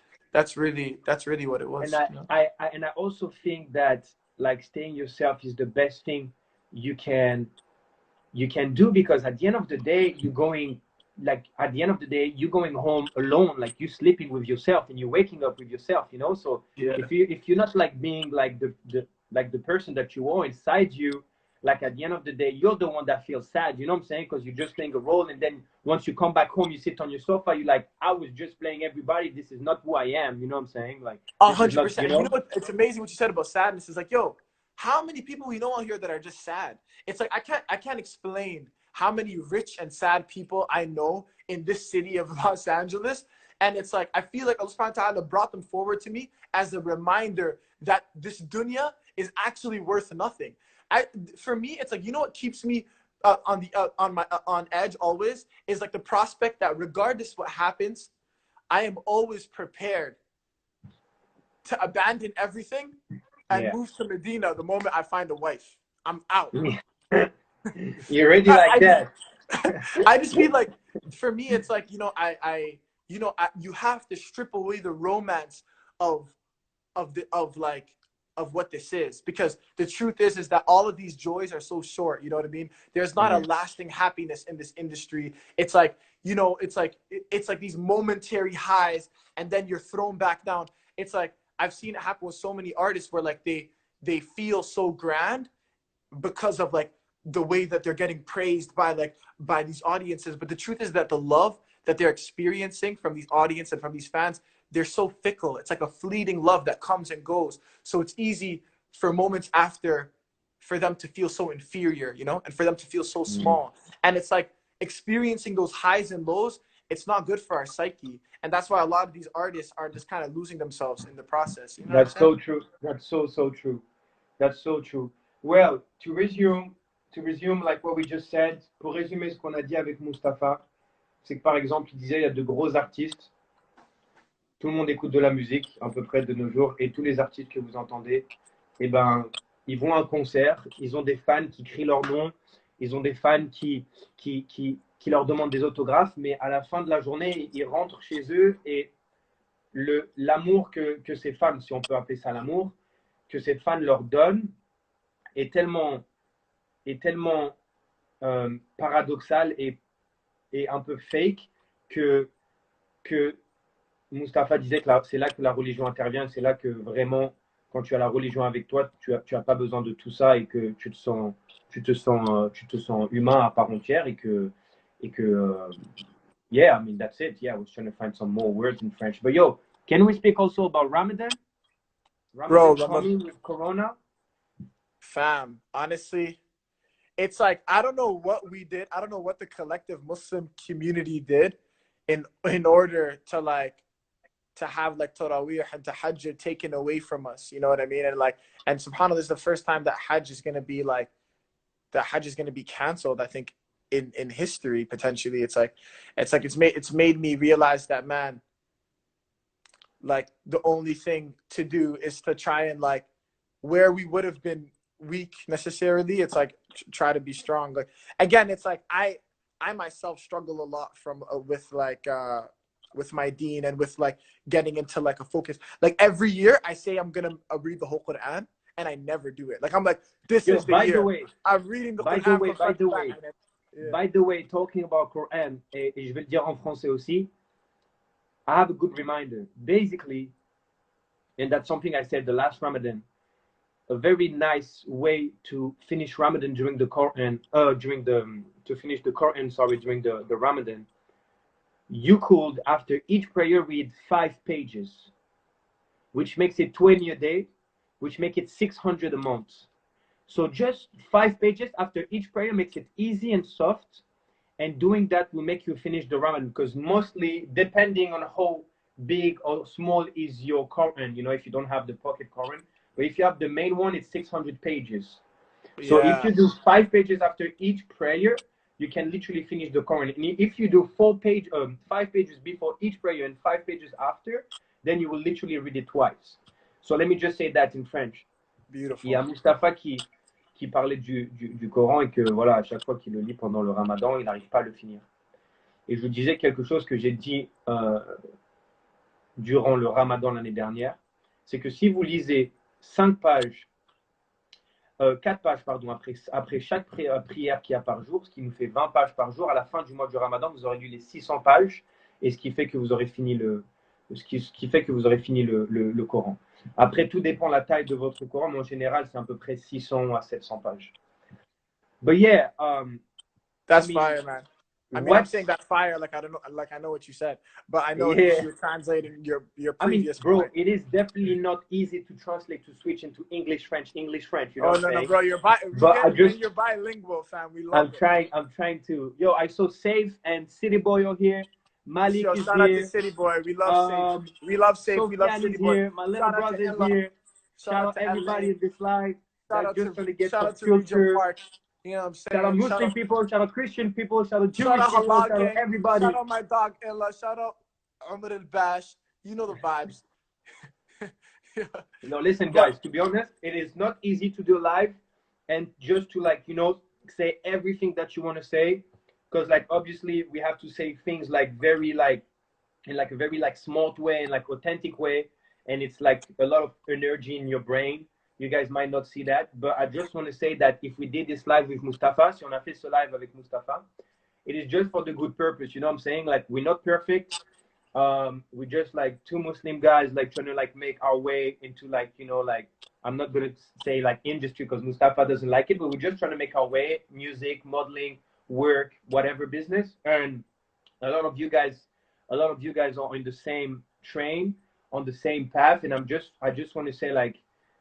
really what it And was, you know? I also think that like staying yourself is the best thing you can do, because at the end of the day you're going, like at the end of the day you're going home alone, like you're sleeping with yourself and you're waking up with yourself, you know. So Yeah. if you're not like being like the person that you are inside you, like at the end of the day you're the one that feels sad, you know what I'm saying, because you're just playing a role, and then once you come back home you sit on your sofa, you're like, I was just playing everybody, this is not who I am, you know what I'm saying, like A this is hundred not, you percent. And you know know. what? It's amazing what you said about sadness. Is like, yo, how many people we know out here that are just sad? It's like I can't explain how many rich and sad people I know in this city of Los Angeles. And it's like I feel like Allah subhanahu wa ta'ala brought them forward to me as a reminder that this dunya is actually worth nothing. For me, it's like, you know what keeps me on my on edge always is like the prospect that regardless what happens, I am always prepared to abandon everything and Yeah. move to Medina the moment I find a wife. I'm out. You're already like I just, that. I just mean like, for me, it's like, you know, you have to strip away the romance of, of what this is, because the truth is that all of these joys are so short. You know what I mean? There's not a Yeah. lasting happiness in this industry. It's like, you know, it's like these momentary highs, and then you're thrown back down. It's like, I've seen it happen with so many artists where like they feel so grand because of like the way that they're getting praised by these audiences, but the truth is that the love that they're experiencing from these audience and from these fans, they're so fickle. It's like a fleeting love that comes and goes, so it's easy for moments after for them to feel so inferior, you know, and for them to feel so small. And it's like experiencing those highs and lows, it's not good for our psyche, and that's why a lot of these artists are just kind of losing themselves in the process, you know what I'm That's saying? so true. That's so true. That's so true. Well, to resume like what we just said, pour résumer ce qu'on a dit avec Mustapha, c'est que par exemple, il disait il y a de gros artistes, tout le monde écoute de la musique à peu près de nos jours, et tous les artistes que vous entendez, eh ben, ils vont à un concert, ils ont des fans qui crient leur nom, ils ont des fans qui leur demandent des autographes, mais à la fin de la journée, ils rentrent chez eux et l'amour que ces fans, si on peut appeler ça l'amour, que ces fans leur donnent est tellement paradoxal et un peu fake que Mustapha disait que c'est là que la religion intervient, c'est là que vraiment, quand tu as la religion avec toi, tu as pas besoin de tout ça et que tu te sens humain à part entière et que yeah, I mean that's it. Yeah, I was trying to find some more words in French, but yo, can we speak also about Ramadan? Bro, Ramadan coming with Corona. fam, honestly, it's like I don't know what we did. I don't know what the collective Muslim community did in order to like to have like Taraweeh and Tahajjud taken away from us. You know what I mean? And like, and subhanAllah, this is the first time that Hajj is gonna be like that Hajj is gonna be canceled, I think, in history potentially. It's made me realize that, man, like the only thing to do is to try and like where we would have been weak necessarily. It's like try to be strong. Like again, it's like I myself struggle a lot from with my deen and with like getting into like a focus. Like every year I say I'm gonna read the whole Quran and I never do it. Like I'm like, this is the year. I'm reading the Quran from front to back. By the way, talking about Quran, et je vais le dire en français aussi, I have a good reminder. Basically, and that's something I said the last Ramadan, a very nice way to finish Ramadan during the Quran, to finish the Quran, sorry, during the Ramadan, you could, after each prayer, read 5 pages, which makes it 20 a day, which make it 600 a month. So just 5 pages after each prayer makes it easy and soft, and doing that will make you finish the Ramadan, because mostly, depending on how big or small is your Quran, you know, if you don't have the pocket Quran, but if you have the main one, it's 600 pages. So if you do 5 pages after each prayer, you can literally finish the Quran. And if you do 5 pages before each prayer and 5 pages after, then you will literally read it twice. So let me just say that in French. Beautiful. Il y a Mustapha qui parlait du Coran et que voilà, à chaque fois qu'il le lit pendant le Ramadan, il n'arrive pas à le finir. Et je vous disais quelque chose que j'ai dit durant le Ramadan l'année dernière, c'est que si vous lisez 4 pages, pardon, après chaque prière qu'il y a par jour, ce qui nous fait 20 pages par jour, à la fin du mois du Ramadan, vous aurez lu les 600 pages, et ce qui fait que vous aurez fini le Coran. Après, tout dépend de la taille de votre Coran, mais en général, c'est à peu près 600 à 700 pages. But yeah, that's fire, man. I mean, I'm saying that's fire. Like I know what you said, but I know you're translating your previous. I mean, bro, point. it is definitely not easy to translate, to switch into English, French. You know what I'm saying? No, bro, you're bilingual, fam. We love it. I'm trying to. Yo, I saw Safe and City Boy on here. Malik is shout here. Out to City Boy. We love Safe. We love Safe. We love City Boy. Here. My little brother is here. Shout out to everybody in this live. Shout out to Regent Park. You know what I'm saying? Shout out Muslim people, shout out Christian people, shout out Jewish people, shout out everybody. Shout out my dog Ella, shout out Umar al-Bash. You know the vibes. No, listen, guys, to be honest, it is not easy to do live and just to, like, you know, say everything that you want to say, because, like, obviously we have to say things like very, like, in like a very, like, smart way and like authentic way, and it's like a lot of energy in your brain. You guys might not see that, but I just want to say that if we did this live with Mustafa, si on a fait ce live avec Mustafa, it is just for the good purpose. You know what I'm saying? Like, we're not perfect. We're just like 2 Muslim guys, like trying to like make our way into, like, you know, like, I'm not going to say like industry because Mustafa doesn't like it, but we're just trying to make our way, music, modeling, work, whatever business. And a lot of you guys are in the same train, on the same path. And I just want to say, like,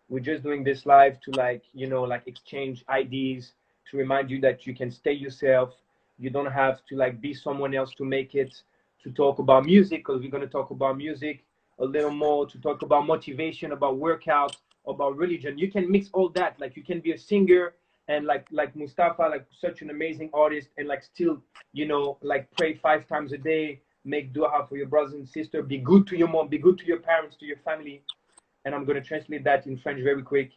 we're just doing this live to, like, you know, like, exchange ideas, to remind you that you can stay yourself. You don't have to like be someone else to make it, to talk about music, because we're going to talk about music a little more, to talk about motivation, about workout, about religion. You can mix all that. Like, you can be a singer and like Mustafa, like such an amazing artist, and like still, you know, like pray 5 times a day, make dua for your brothers and sisters, be good to your mom, be good to your parents, to your family. And I'm going to translate that in French very quick.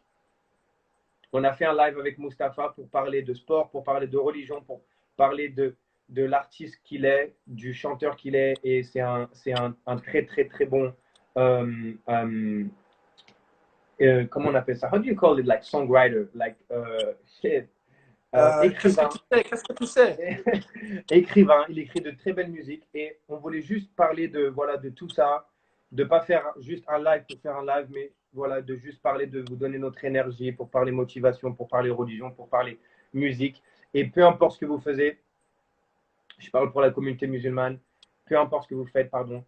On a fait un live avec Mustafa pour parler de sport, pour parler de religion, pour parler de l'artiste qu'il est, du chanteur qu'il est, et c'est un très très très bon comment on appelle ça? How do you call it? Like songwriter, like écrivain. Qu'est-ce que tu sais? Écrivain, il écrit de très belle musique, et on voulait juste parler de, voilà, de tout ça, de pas faire juste un live pour faire un live, mais voilà, de juste parler, de vous donner notre énergie, pour parler motivation, pour parler religion, pour parler musique. Et peu importe ce que vous faites, je parle pour la communauté musulmane, peu importe ce que vous faites, pardon,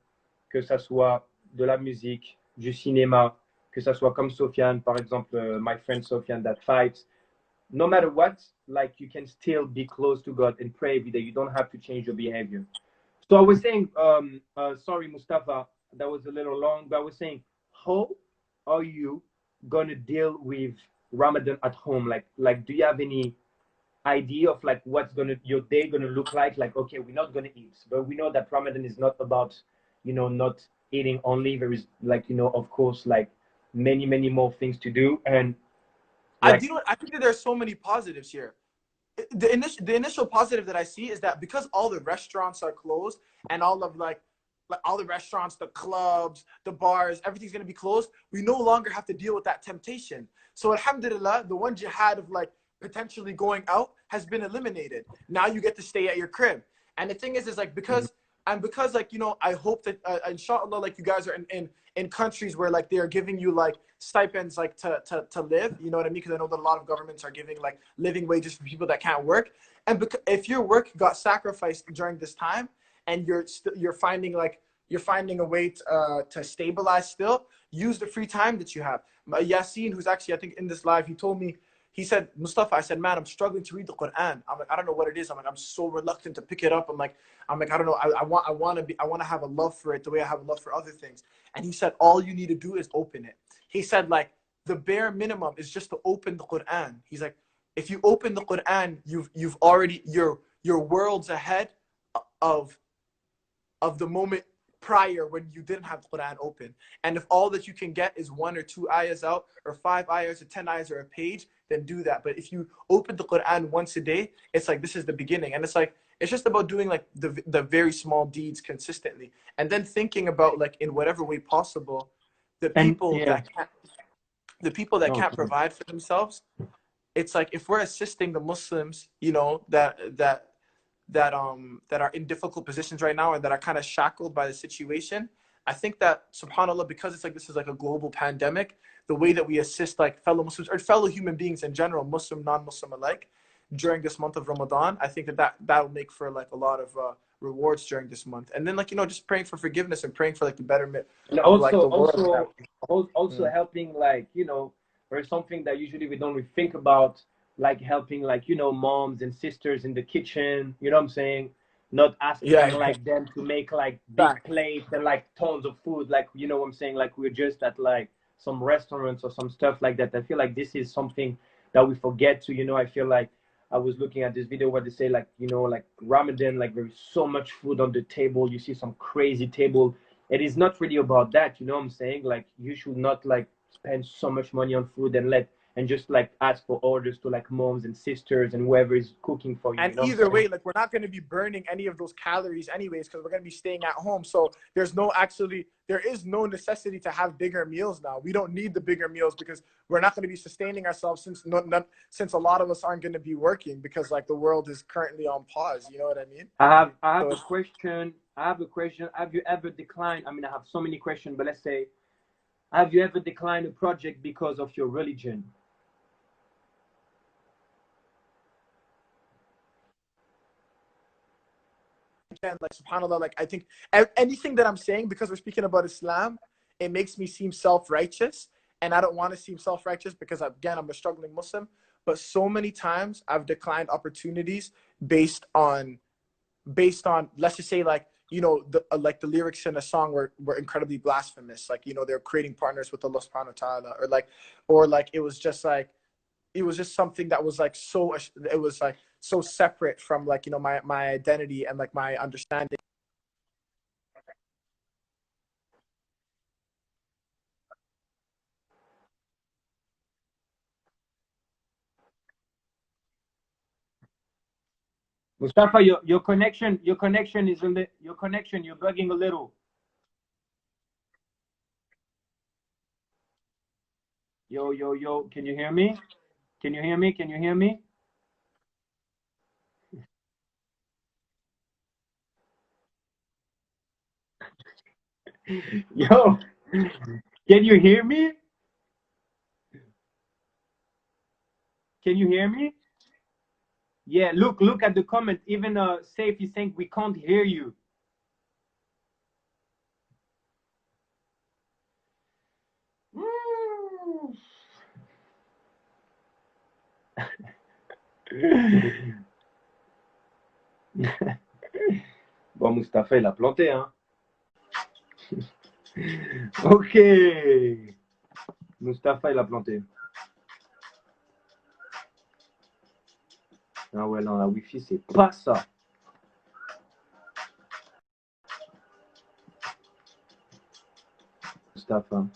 que ça soit de la musique, du cinéma, que ça soit comme Sofiane, par exemple, my friend Sofiane that fights, no matter what, like, you can still be close to God and pray every day. You don't have to change your behavior. So I was saying, sorry, Mustafa, that was a little long, but I was saying, how are you going to deal with Ramadan at home? Like, do you have any idea of like what's your day gonna look like? Like, okay, we're not gonna eat, but we know that Ramadan is not about, you know, not eating only. There is, like, you know, of course, like many more things to do. And Like, I think that there's so many positives here. The initial positive that I see is that because all the restaurants are closed and all of like all the restaurants, the clubs, the bars, everything's gonna be closed. We no longer have to deal with that temptation. So alhamdulillah, the one jihad of like potentially going out has been eliminated. Now you get to stay at your crib. And the thing is like because like I hope that inshallah like you guys are in countries where like they are giving you like stipends like to live, you know what I mean? Because I know that a lot of governments are giving like living wages for people that can't work. And if your work got sacrificed during this time and you're finding a way to stabilize still, use the free time that you have. Yassine, who's actually I think in this live, he told me, he said, Mustafa, I said, man, I'm struggling to read the Quran. I'm like, I don't know what it is. I'm like, I'm so reluctant to pick it up. I'm like, I don't know. I want to have a love for it the way I have a love for other things. And he said, all you need to do is open it. He said, like, the bare minimum is just to open the Quran. He's like, if you open the Quran, you've already you're worlds ahead of the moment prior when you didn't have the Quran open. And if all that you can get is 1 or 2 ayahs out, or 5 ayahs, or 10 ayahs, or a page, then do that. But if you open the Quran once a day, it's like this is the beginning. And it's like it's just about doing like the very small deeds consistently, and then thinking about like in whatever way possible the people that can't provide for themselves. It's like if we're assisting the Muslims, that are in difficult positions right now and that are kind of shackled by the situation. I think that subhanallah, because it's like this is like a global pandemic, the way that we assist like fellow Muslims or fellow human beings in general, Muslim, non-Muslim alike, during this month of Ramadan, I think that'll make for like a lot of rewards during this month. And then like just praying for forgiveness and praying for like the betterment and of like the world. also helping, like, or something that usually we don't really think about, like helping, like, moms and sisters in the kitchen, you know what I'm saying? Not asking like them to make like big plates and like tons of food, like, you know what I'm saying? Like we're just at like some restaurants or some stuff like that. I feel like this is something that we forget to, I feel like I was looking at this video where they say like, like Ramadan, like there's so much food on the table. You see some crazy table. It is not really about that, you know what I'm saying? Like you should not like spend so much money on food and just like ask for orders to like moms and sisters and whoever is cooking for you. And either way, like we're not going to be burning any of those calories anyways, because we're going to be staying at home. So there is no necessity to have bigger meals now. We don't need the bigger meals because we're not going to be sustaining ourselves since a lot of us aren't going to be working because like the world is currently on pause. You know what I mean? I have a question. Have you ever declined? I mean, I have so many questions, but let's say, have you ever declined a project because of your religion? Again, like subhanallah, like I think anything that I'm saying, because we're speaking about Islam, it makes me seem self-righteous, and I don't want to seem self-righteous because again, I'm a struggling Muslim. But so many times I've declined opportunities based on let's just say like like the lyrics in a song were incredibly blasphemous, like they're creating partners with Allah subhanahu wa ta'ala, or like it was just something that was like it was like so separate from like my identity and like my understanding. Mustafa, your connection you're bugging a little. Yo, can you hear me? Can you hear me? Can you hear me? Yo, can you hear me? Can you hear me? Yeah, look at the comment. Even Safe is saying we can't hear you. Bon, Mustapha, il a planté, hein. Ok. Mustapha, il a planté. Ah ouais, non, la Wi-Fi, c'est pas ça. Mustapha.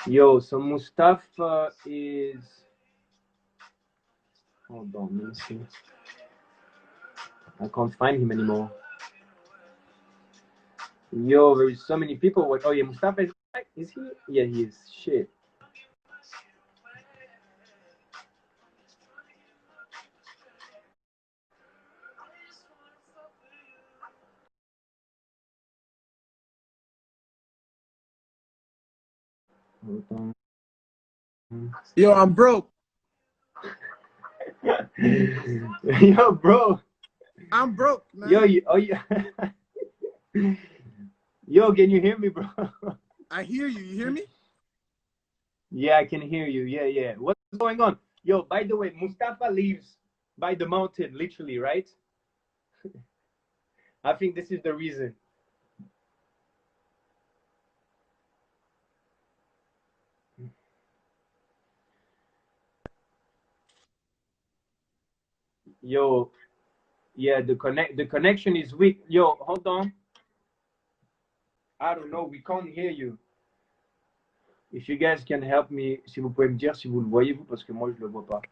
Yo, so Mustafa is. Hold on, let me see. I can't find him anymore. Yo, there's so many people. Oh yeah, Mustafa is back. Is he? Yeah, he is. Shit. Hold on. Yo, I'm broke. Yo, bro. I'm broke, man. Yo, Yo, can you hear me, bro? I hear you. You hear me? Yeah, I can hear you. Yeah, yeah. What's going on? Yo, by the way, Mustafa lives by the mountain, literally, right? I think this is the reason. Yo, yeah, the connection is weak. Yo, hold on. I don't know. We can't hear you. If you guys can help me, si vous pouvez me dire si vous le voyez vous, parce que moi je le vois pas.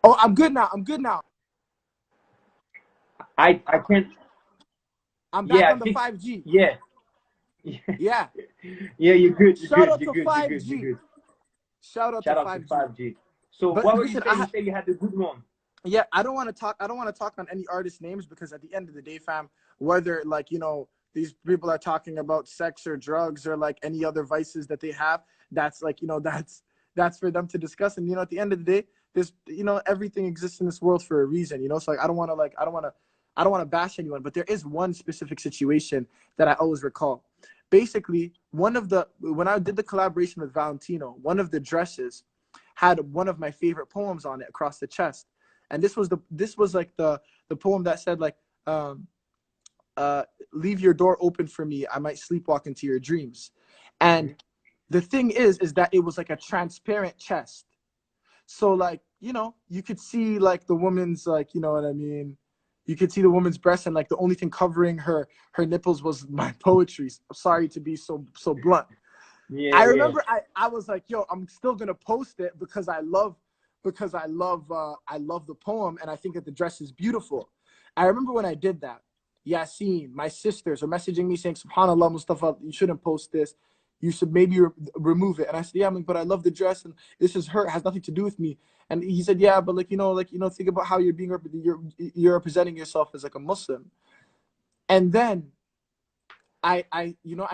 Oh, I'm good now. I'm good now. I can't. I'm back on the 5G. Yeah. Yeah. Yeah, you're good. You're Shout good. out You're to good. 5G. You're good. You're good. Shout out to 5G. So But what were listen, you saying? You said you had the good one. Yeah, I don't want to talk on any artist names because at the end of the day, fam, whether like, you know, these people are talking about sex or drugs or like any other vices that they have, that's like, you know, that's for them to discuss. And, you know, at the end of the day, this, you know, everything exists in this world for a reason, you know? So like, I don't want to bash anyone, but there is one specific situation that I always recall. Basically, when I did the collaboration with Valentino, one of the dresses had one of my favorite poems on it across the chest. And this was like the poem that said like, leave your door open for me, I might sleepwalk into your dreams. And the thing is that it was like a transparent chest. So like, you know, you could see like the woman's, like, you know what I mean? You could see the woman's breast, and like the only thing covering her nipples was my poetry. I'm sorry to be so blunt. Yeah, I remember I was like, yo, I'm still gonna post it because I love the poem, and I think that the dress is beautiful. I remember when I did that, Yassine, my sisters are messaging me saying, SubhanAllah, Mustafa, you shouldn't post this. You should maybe remove it. And I said, yeah, but I love the dress, and this is her. It has nothing to do with me. And he said, yeah, but like, you know, think about how you're representing yourself as like a Muslim. And then I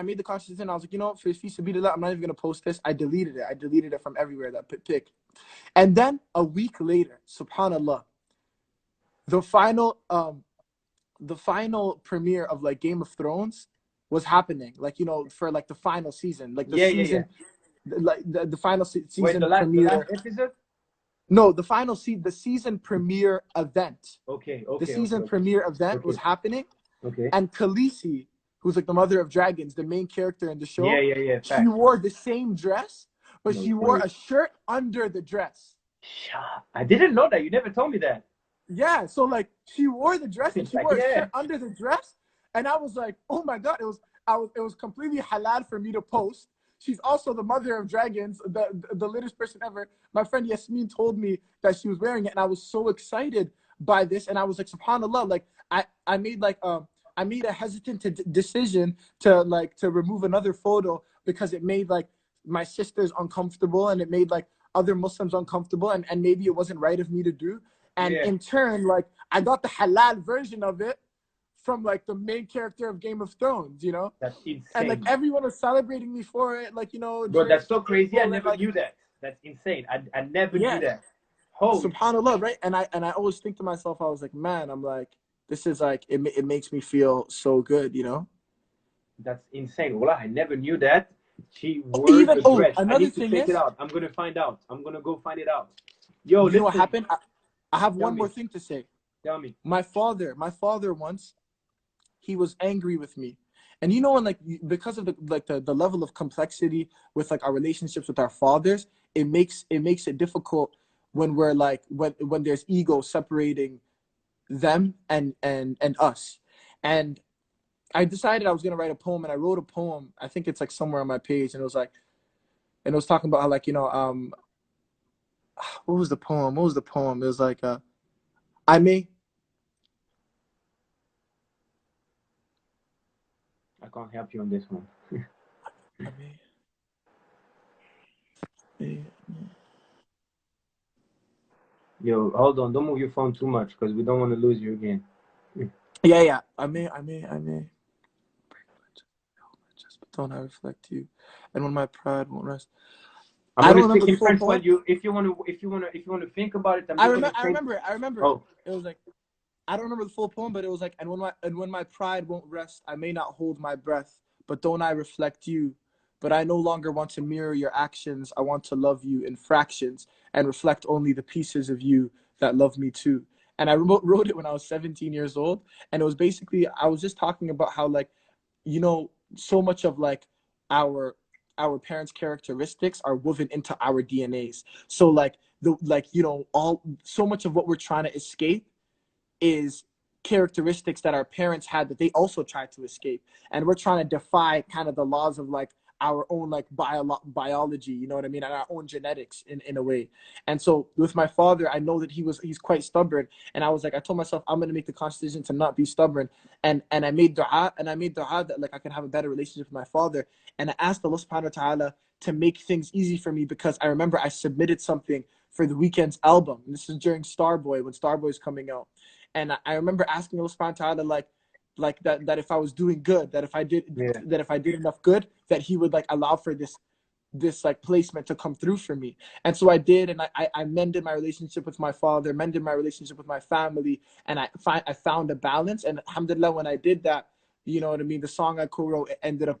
made the conscious decision. I was like, you know, for Fisabilillah, I'm not even gonna post this. I deleted it. I deleted it from everywhere, that pic. And then a week later, subhanallah, the final premiere of like Game of Thrones was happening. Like, you know, for like the final season, like the like the final season. Wait, the last episode? No, the season premiere event. Okay. The season premiere event was happening. Okay. And Khaleesi, who's like the mother of dragons, the main character in the show. Yeah. She wore the same dress, but she wore a shirt under the dress. I didn't know that. You never told me that. Yeah, so like she wore the dress and she wore a shirt under the dress, and I was like, oh my god, it was completely halal for me to post. She's also the mother of dragons, the latest person ever. My friend Yasmin told me that she was wearing it, and I was so excited by this, and I was like, subhanallah, like I made a hesitant decision to remove another photo because it made like my sisters uncomfortable, and it made like other Muslims uncomfortable, and maybe it wasn't right of me to do. And in turn, like I got the halal version of it from like the main character of Game of Thrones, you know? That's insane. And like everyone was celebrating me for it, like, you know. Bro, that's so crazy. I never knew that. That's insane. I never knew that. Holy subhanallah, right? And I always think to myself, I was like, man, I'm like, this is like, it makes me feel so good, you know? That's insane. Wallah, I never knew that. She wore the dress. I need to check it out. I'm gonna find out. I'm gonna go find it out. Yo, you know what happened? I have one more thing to say. Tell me. My father once, he was angry with me. And you know, when like, because of the level of complexity with like our relationships with our fathers, it makes it difficult when we're like, when there's ego separating them and us. And I decided I was gonna write a poem, and I wrote a poem. I think it's like somewhere on my page, and it was like, and it was talking about how, like, what was the poem? What was the poem? It was like, I may. I can't help you on this one. I may. Yo, hold on. Don't move your phone too much because we don't want to lose you again. Yeah. I may. Just don't I reflect you, and when my pride won't rest. I'm gonna remember speak the in full French poem. while if you wanna think about it. I'm I just remember. gonna think. I remember. Oh, It was like, I don't remember the full poem, but it was like, and when my pride won't rest, I may not hold my breath, but don't I reflect you? But I no longer want to mirror your actions. I want to love you in fractions and reflect only the pieces of you that love me too. And I wrote it when I was 17 years old, and it was basically, I was just talking about how, like, so much of like our our parents' characteristics are woven into our DNAs. So like all so much of what we're trying to escape is characteristics that our parents had that they also tried to escape, and we're trying to defy kind of the laws of like our own like biology, you know what I mean, and our own genetics in a way. And so with my father, I know that he's quite stubborn, and I was like, I told myself I'm going to make the conscious decision to not be stubborn, and I made dua, that like I can have a better relationship with my father. And I asked Allah subhanahu wa ta'ala to make things easy for me, because I remember I submitted something for the Weeknd's album, and this is during Starboy, when Starboy is coming out. And I remember asking Allah subhanahu wa ta'ala, like that if I was doing good, that if I did enough good, that he would like allow for this like placement to come through for me. And so I did, and I mended my relationship with my father, mended my relationship with my family, and I found a balance. And alhamdulillah, when I did that, you know what I mean, the song I co-wrote ended up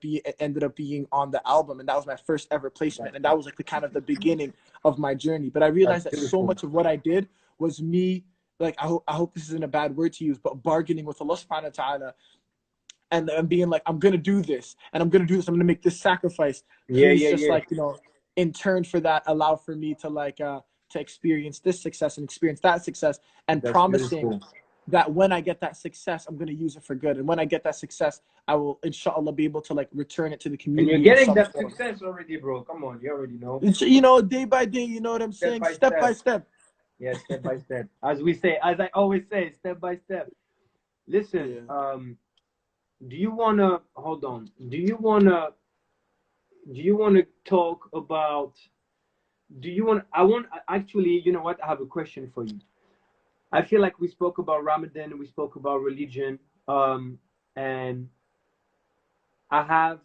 being on the album, and that was my first ever placement, and that was like the kind of the beginning of my journey. But I that's realized that so beautiful. much of what I did was me, like, I hope this isn't a bad word to use, but bargaining with Allah subhanahu wa ta'ala, and being like, I'm gonna do this, and I'm gonna make this sacrifice. Please, just Yeah. like, in turn for that, allow for me to like to experience this success and experience that success, and That's promising beautiful. that when I get that success, I'm gonna use it for good, and when I get that success, I will inshallah be able to like return it to the And you're community in getting some that form. success already, bro. Come on, you already know. It's, day by day, you know what I'm Step saying, by step by step. step. Yeah, step by step. As I always say, step by step. Listen, Yeah. do you wanna hold on? Do you wanna talk about? Do you want? I want actually. You know what? I have a question for you. I feel like we spoke about Ramadan, we spoke about religion, and I have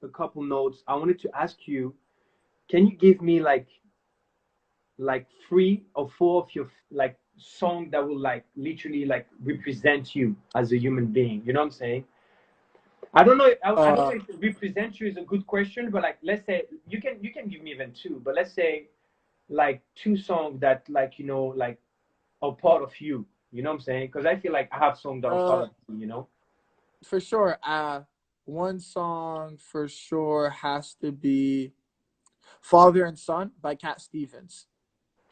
a couple notes. I wanted to ask you, can you give me like 3 or 4 of your like song that will like literally like represent you as a human being? You know what I'm saying? I don't know. I don't Uh, know if represent you is a good question, but like let's say you can give me even two, but let's say like 2 songs that like like are part of you. You know what I'm saying? Because I feel like I have songs that are part uh, of me. You know? for sure. One song for sure has to be "Father and Son" by Cat Stevens.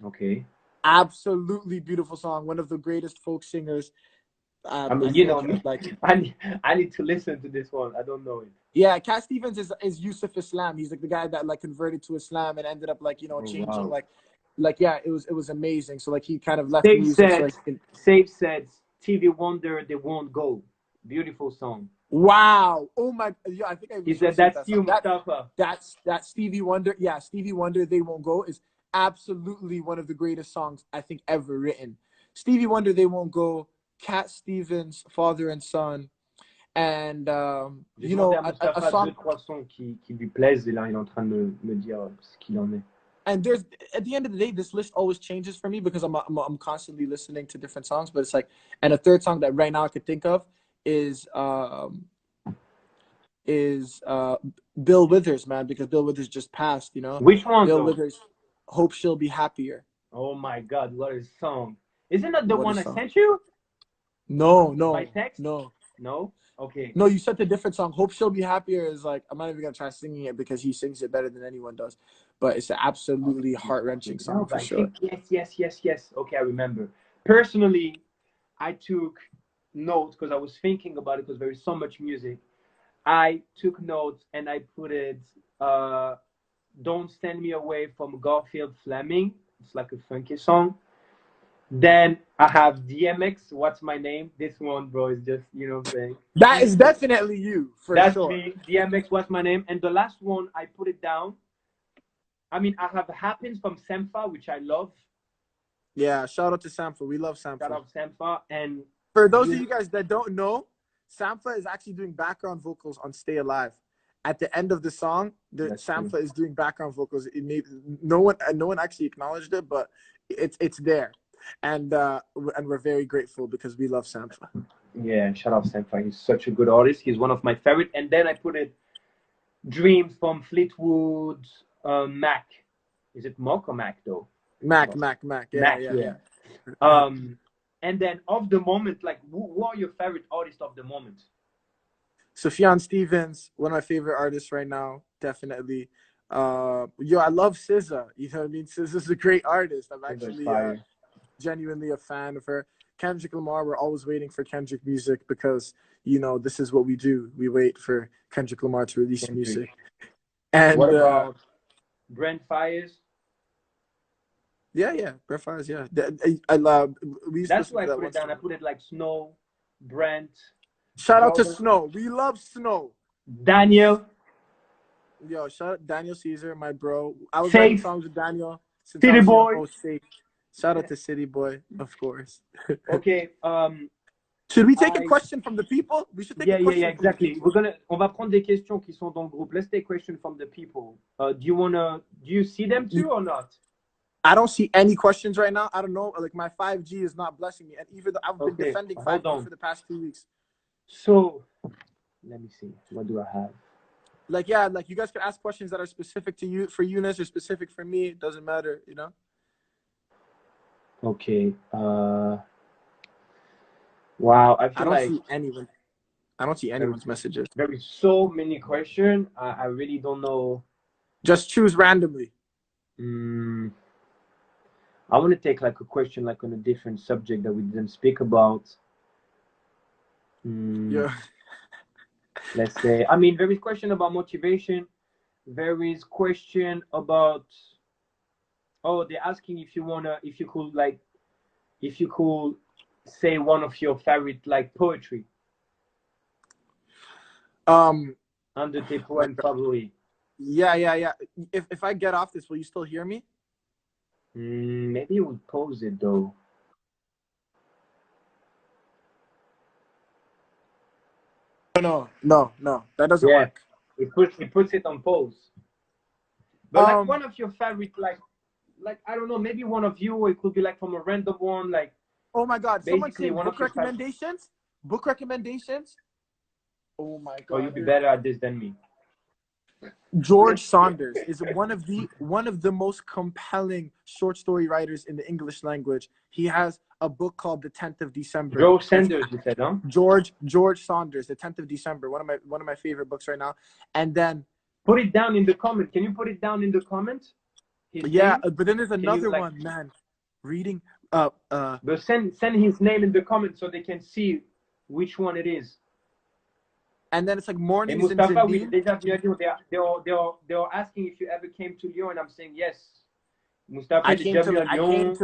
Okay. Absolutely beautiful song. One of the greatest folk singers. I I mean, you know think me. like, I need to listen to this one. I don't know it. yeah, Cat Stevens is Yusuf Islam. He's like the guy that like converted to Islam and ended up like Oh changing wow. yeah, it was amazing. So like he kind of left Safe music so said, like he can, Safe said, Stevie Wonder, they won't go. Beautiful song. wow. Oh my, yeah, I think I even He said, associate that's that song. you, Mustafa. That Stevie Wonder, yeah, Stevie Wonder, They Won't Go is absolutely one of the greatest songs I think ever written. Stevie Wonder, They Won't Go, Cat Stevens, Father and Son, and J'ai demandé à a Mustafa deux, song. trois sons qui lui plaisent, et là, il est en train de me dire ce qu'il en est. And there's, at the end of the day, this list always changes for me because I'm constantly listening to different songs. But it's like, and a third song that right now I could think of is Bill Withers, man, because Bill Withers just passed. Which one, Bill though? Withers, "Hope She'll Be Happier." Oh my God, what a song. Isn't that the What a one I song! sent you No, by no, text? no, No? Okay. no. You said the different song. "Hope She'll Be Happier" is like, I'm not even gonna try singing it because he sings it better than anyone does. But it's an absolutely heart wrenching No, song but for I sure. think, yes. Okay, I remember. Personally, I took notes because I was thinking about it because there is so much music. I took notes and I put it. Don't Send Me Away from Garfield Fleming. It's like a funky song. Then I have DMX, What's My Name? This one, bro, is just, you know what I'm saying? That is definitely you, for That's sure. me, DMX, What's My Name? And the last one, I put it down. I mean, I have Happens from Sampha, which I love. Yeah, shout out to Sampha. We love Sampha. Shout out Sampha. And for those of you guys that don't know, Sampha is actually doing background vocals on Stay Alive. At the end of the song, Sampha is doing background vocals. No one actually acknowledged it, but it's there. And we're very grateful because we love Sampha. Yeah, shout out Sampha. He's such a good artist. He's one of my favorite. And then I put it Dreams from Fleetwood Mac. Is it Mac or Mac though? Mac. Yeah. And then of the moment, like who are your favorite artists of the moment? Sufjan Stevens, one of my favorite artists right now, definitely. I love SZA. You know what I mean? SZA's a great artist. I'm actually genuinely a fan of her. Kendrick Lamar, we're always waiting for Kendrick music because, you know, this is what we do. We wait for Kendrick Lamar to release music. And what about Brent Fires? Yeah, Brent Fires, yeah. I love. That's why I put it down. I put it like Snow, Brent. Shout out to Snow. We love Snow. Daniel. Yo, shout out Daniel Caesar, my bro. I was writing songs with Daniel since City Boy. Shout out to City Boy, of course. Okay. Should we take a question from the people? We should take a question. Yeah, exactly. On va prendre des questions qui sont dans le groupe. Let's take a question from the people. Do you see them too or not? I don't see any questions right now. I don't know. Like my 5G is not blessing me, and even though I've been defending 5G for the past 2 weeks. So, let me see. What do I have? Like you guys can ask questions that are specific to you, for Younes, or specific for me. It doesn't matter, you know. Okay. Wow. I don't see anyone's messages. There is so many questions. I really don't know. Just choose randomly. I want to take like a question like on a different subject that we didn't speak about. Yeah. Let's say, I mean, there is question about motivation. There is question about, they're asking if you could say one of your favorite like poetry. Under tes poèmes favoris. Yeah. If I get off this, will you still hear me? Maybe you would pause it though. No. That doesn't work. It puts it on pause. But like one of your favorite, like I don't know, maybe one of you, or it could be like from a random one, like. Oh my God! Someone say book recommendations. Book recommendations. Oh my God! Oh, you'd be better at this than me. George Saunders is one of the most compelling short story writers in the English language. He has a book called The 10th of December. George Saunders, you said, huh? George Saunders, The 10th of December. One of my favorite books right now. And then put it down in the comment. Can you put it down in the comments? Yeah, but then there's another one, man. Reading. But send his name in the comments so they can see which one it is. And then it's like Mornings in Mustafa, they are asking if you ever came to Lyon, and I'm saying yes. Mustafa, I came to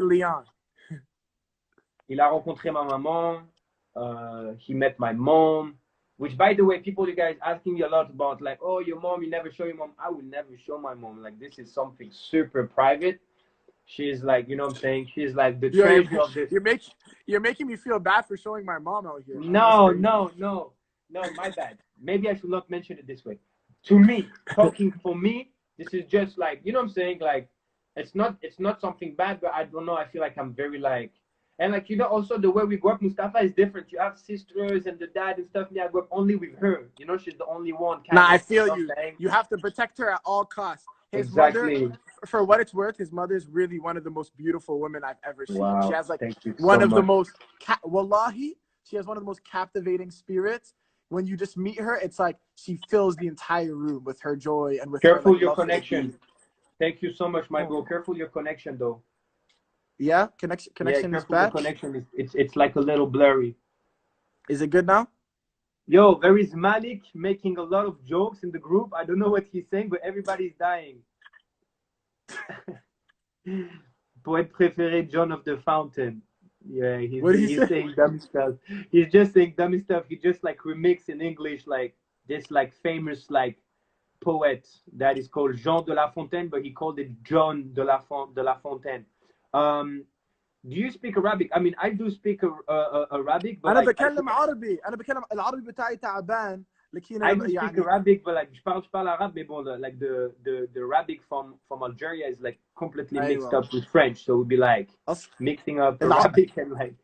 Lyon. Il a rencontré ma maman. He met my mom. Which, by the way, you guys asking me a lot about, like, oh, your mom, you never show your mom. I will never show my mom. Like, this is something super private. She's like, you know what I'm saying? She's like the treasure of this. You're making me feel bad for showing my mom out here. No, my bad. Maybe I should not mention it this way. To me, talking for me, this is just like, you know what I'm saying? Like, it's not something bad, but I don't know. I feel like I'm very like, and like, you know, also the way we grew up, Mustafa is different. You have sisters and the dad and stuff. Me, I grew up only with her. You know, she's the only one. I feel you. You have to protect her at all costs. His mother, for what it's worth, his mother is really one of the most beautiful women I've ever seen. Wow, she has like one of the most, wallahi, she has one of the most captivating spirits. When you just meet her, it's like she fills the entire room with her joy and with careful her, like, your connection. Thank you so much, my bro. Careful your connection, though. Yeah, connection is bad. Connection is it's like a little blurry. Is it good now? Yo, there is Malik making a lot of jokes in the group. I don't know what he's saying, but everybody's dying. Poète préféré, John of the Fountain. Yeah, he's saying dummy stuff. He's just saying dummy stuff. He just like remix in English, like this like famous like poet that is called Jean de La Fontaine, but he called it John de La Fontaine. Do you speak Arabic? I mean, I do speak Arabic, but أنا like, بكلم عربي. أنا بكلم العربي بتاعي تعبان. I do speak Arabic, but like, je parle arabe, mais bon, like the Arabic from Algeria is like completely mixed up with French, so it would be like mixing up Arabic and like.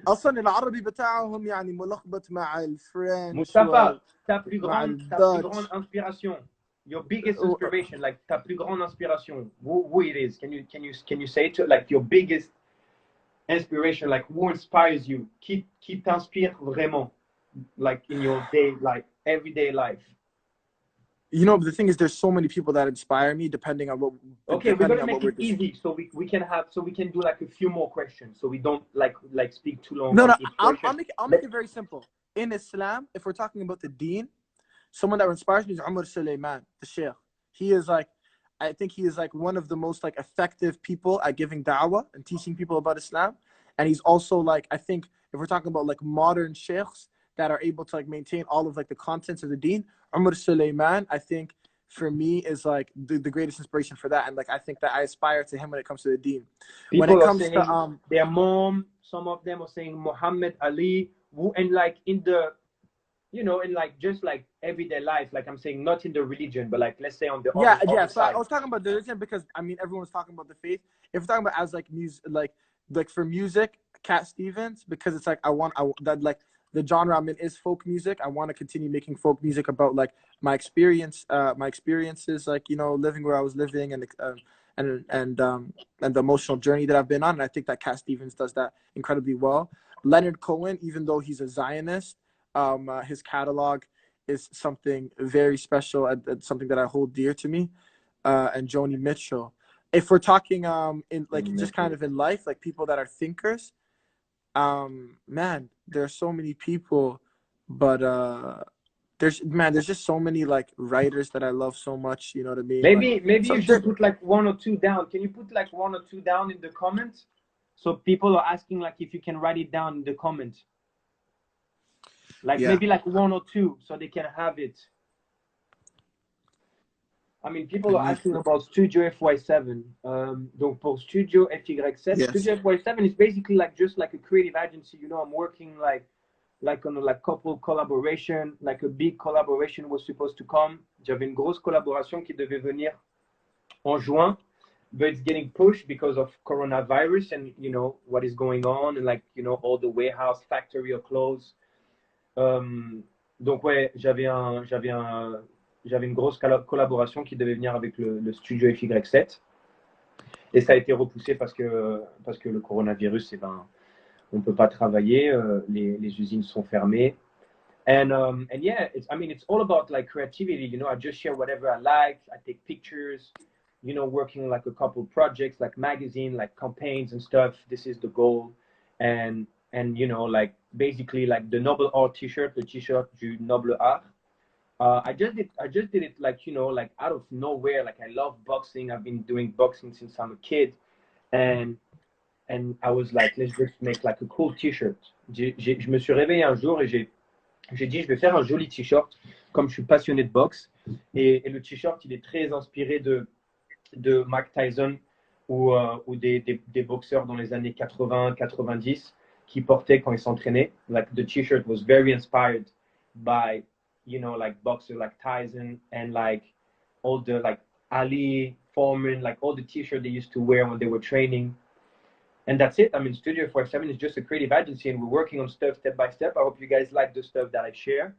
أصلا العربي بتاعهم يعني ملخبط مع الفرنش. Mustafa, ta plus grande inspiration, your biggest inspiration, like ta plus grande inspiration, who it is? Can you say it to like your biggest inspiration, like who inspires you? Qui t'inspire vraiment, like in your day, like everyday life? You know, the thing is, there's so many people that inspire me, depending on what. Okay, we're gonna make it easy, so we can do like a few more questions, so we don't like speak too long. No, I'll make it very simple. In Islam, if we're talking about the Deen, someone that inspires me is Umar Suleiman, the Sheikh. He is like, I think he is like one of the most like effective people at giving da'wah and teaching people about Islam, and he's also like, I think if we're talking about like modern sheikhs that are able to like maintain all of like the contents of the Deen, Umar Suleiman, I think for me is like the greatest inspiration for that, and like I think that I aspire to him when it comes to the Deen. People when it comes to their mom, some of them are saying Muhammad Ali, and like in the, you know, in like just like everyday life, like I'm saying, not in the religion, but like let's say on the other So side. I was talking about the religion because I mean everyone's talking about the faith. If we're talking about as like music, like for music, Cat Stevens, because it's like that like the genre I'm in is folk music. I want to continue making folk music about like my experiences, like, you know, living where I was living and the emotional journey that I've been on. And I think that Cat Stevens does that incredibly well. Leonard Cohen, even though he's a Zionist, his catalog is something very special and something that I hold dear to me. And Joni Mitchell. If we're talking in like just kind of in life, like people that are thinkers, man, there are so many people, but there's just so many like writers that I love so much. You know what I mean? Maybe you should put like one or two down. Can you put like one or two down in the comments? So people are asking like if you can write it down in the comments. Like maybe like one or two so they can have it. I mean, people are asking about Studio FY7. Donc pour Studio FY7, yes. Studio FY7 is basically like just like a creative agency. You know, I'm working like on a like couple collaboration, like a big collaboration was supposed to come. J'avais une grosse collaboration qui devait venir en juin, but it's getting pushed because of coronavirus and, you know, what is going on, and like, you know, all the warehouse factory are closed. Donc ouais, j'avais une grosse collaboration qui devait venir avec le studio FY7, et ça a été repoussé parce que le coronavirus, on peut pas travailler, les usines sont fermées, and yeah, it's all about like creativity, you know. I just share whatever I like. I take pictures, you know, working like a couple projects, like magazine, like campaigns and stuff. This is the goal, and you know, like basically like the Noble Art t-shirt, the t-shirt du Noble Art. I just did it like, you know, like out of nowhere. Like I love boxing. I've been doing boxing since I'm a kid, and I was like, let's just make like a cool t-shirt. Je me suis réveillé un jour et j'ai dit, je vais faire un joli t-shirt, comme je suis passionné de boxe, et le t-shirt il est très inspiré de Mike Tyson ou des boxeurs dans les années 80-90 qui portaient quand ils s'entraînaient. Like the t-shirt was very inspired by, you know, like boxer like Tyson and like all the like Ali, Foreman, like all the t-shirts they used to wear when they were training. And that's it. I mean, Studio 47 is just a creative agency, and we're working on stuff step by step. I hope you guys like the stuff that I share.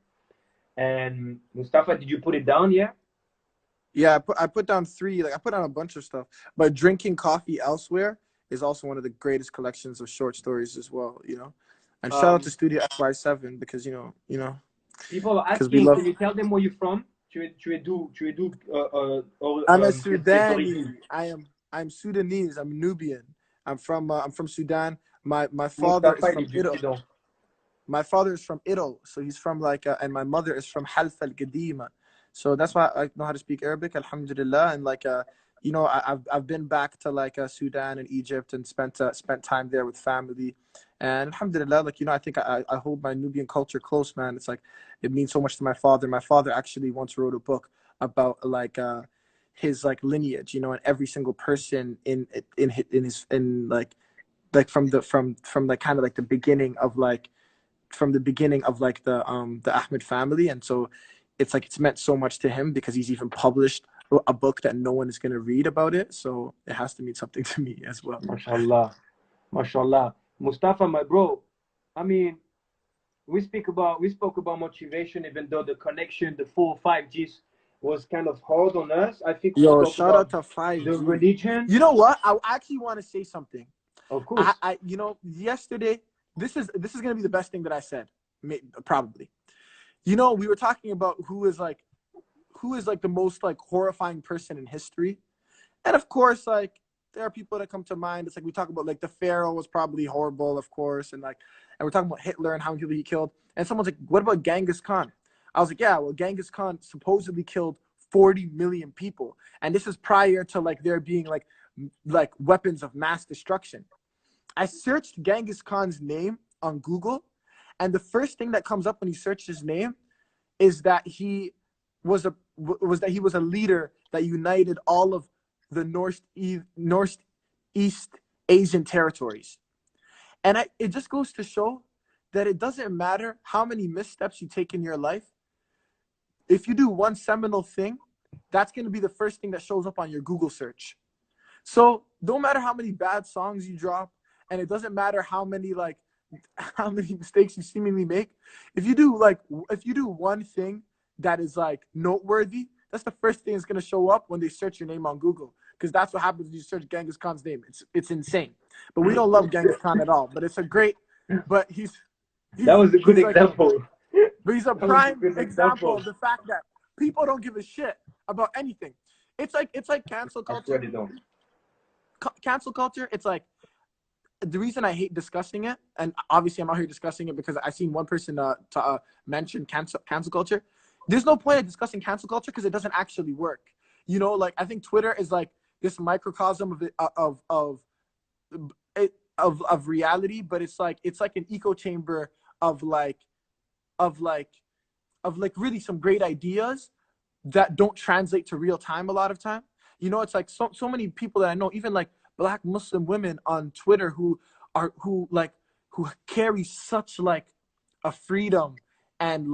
And Mustafa, did you put it down? Yeah, I put down 3. Like I put down a bunch of stuff. But Drinking Coffee Elsewhere is also one of the greatest collections of short stories as well. You know, and shout out to Studio FY7 because you know. People are asking, can you tell them where you're from? Tu es d'où? I'm a Sudani. I'm Sudanese. I'm Nubian. I'm from Sudan. My father is from Italy. my father is from Idil, so he's from like, and my mother is from Half al-Qadima. So that's why I know how to speak Arabic, alhamdulillah. And like, you know, I've been back to like Sudan and Egypt and spent time there with family. And alhamdulillah, like, you know, I think I hold my Nubian culture close, man. It's like, it means so much to my father. My father actually once wrote a book about like his like lineage, you know, and every single person in his like from like kind of like the beginning of like the Ahmed family. And so it's like it's meant so much to him because he's even published a book that no one is going to read about it, so it has to mean something to me as well. MashaAllah. MashaAllah. Mustafa, my bro, I mean, we spoke about motivation, even though the connection, the 4 or 5Gs was kind of hard on us. I think we Yo, spoke shout out about to 5G. the religion. You know what? I actually want to say something. Of course. I you know, yesterday, this is gonna be the best thing that I said, probably. You know, we were talking about who is like the most like horrifying person in history, and of course, like there are people that come to mind. It's like we talk about like the Pharaoh was probably horrible, of course, and we're talking about Hitler and how many people he killed. And someone's like, what about Genghis Khan? I was like, yeah, well, Genghis Khan supposedly killed 40 million people, and this is prior to like there being like weapons of mass destruction. I searched Genghis Khan's name on Google, and the first thing that comes up when you search his name is that he was a leader that united all of the Northeast Asian territories. And it just goes to show that it doesn't matter how many missteps you take in your life. If you do one seminal thing, that's going to be the first thing that shows up on your Google search. So no matter how many bad songs you drop, and it doesn't matter how many mistakes you seemingly make, if you do one thing that is like noteworthy, that's the first thing that's going to show up when they search your name on Google, because that's what happens when you search Genghis Khan's name. It's insane. But we don't love Genghis Khan at all. But he's that was a good example. But he's a prime example of the fact that people don't give a shit about anything. It's like cancel culture. Cancel culture. It's like, the reason I hate discussing it, and obviously I'm out here discussing it because I seen one person mention cancel culture. There's no point in discussing cancel culture because it doesn't actually work. You know, like I think Twitter is like this microcosm of reality, but it's like an echo chamber of really some great ideas that don't translate to real time a lot of time. You know, it's like so many people that I know, even like Black Muslim women on Twitter who carry such like a freedom and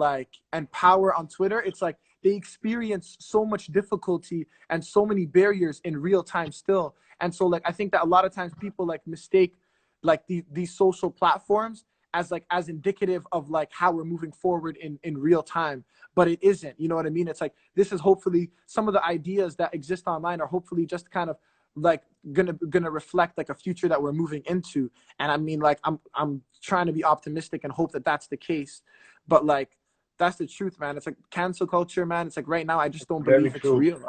power on Twitter. It's like they experience so much difficulty and so many barriers in real time still. And so like I think that a lot of times people like mistake like these social platforms as indicative of like how we're moving forward in real time, but it isn't. You know what I mean? It's like this is hopefully some of the ideas that exist online are hopefully just kind of like gonna reflect like a future that we're moving into. And I mean, like I'm trying to be optimistic and hope that that's the case, but like that's the truth, man. It's like cancel culture, man. It's like right now I just don't believe it's real.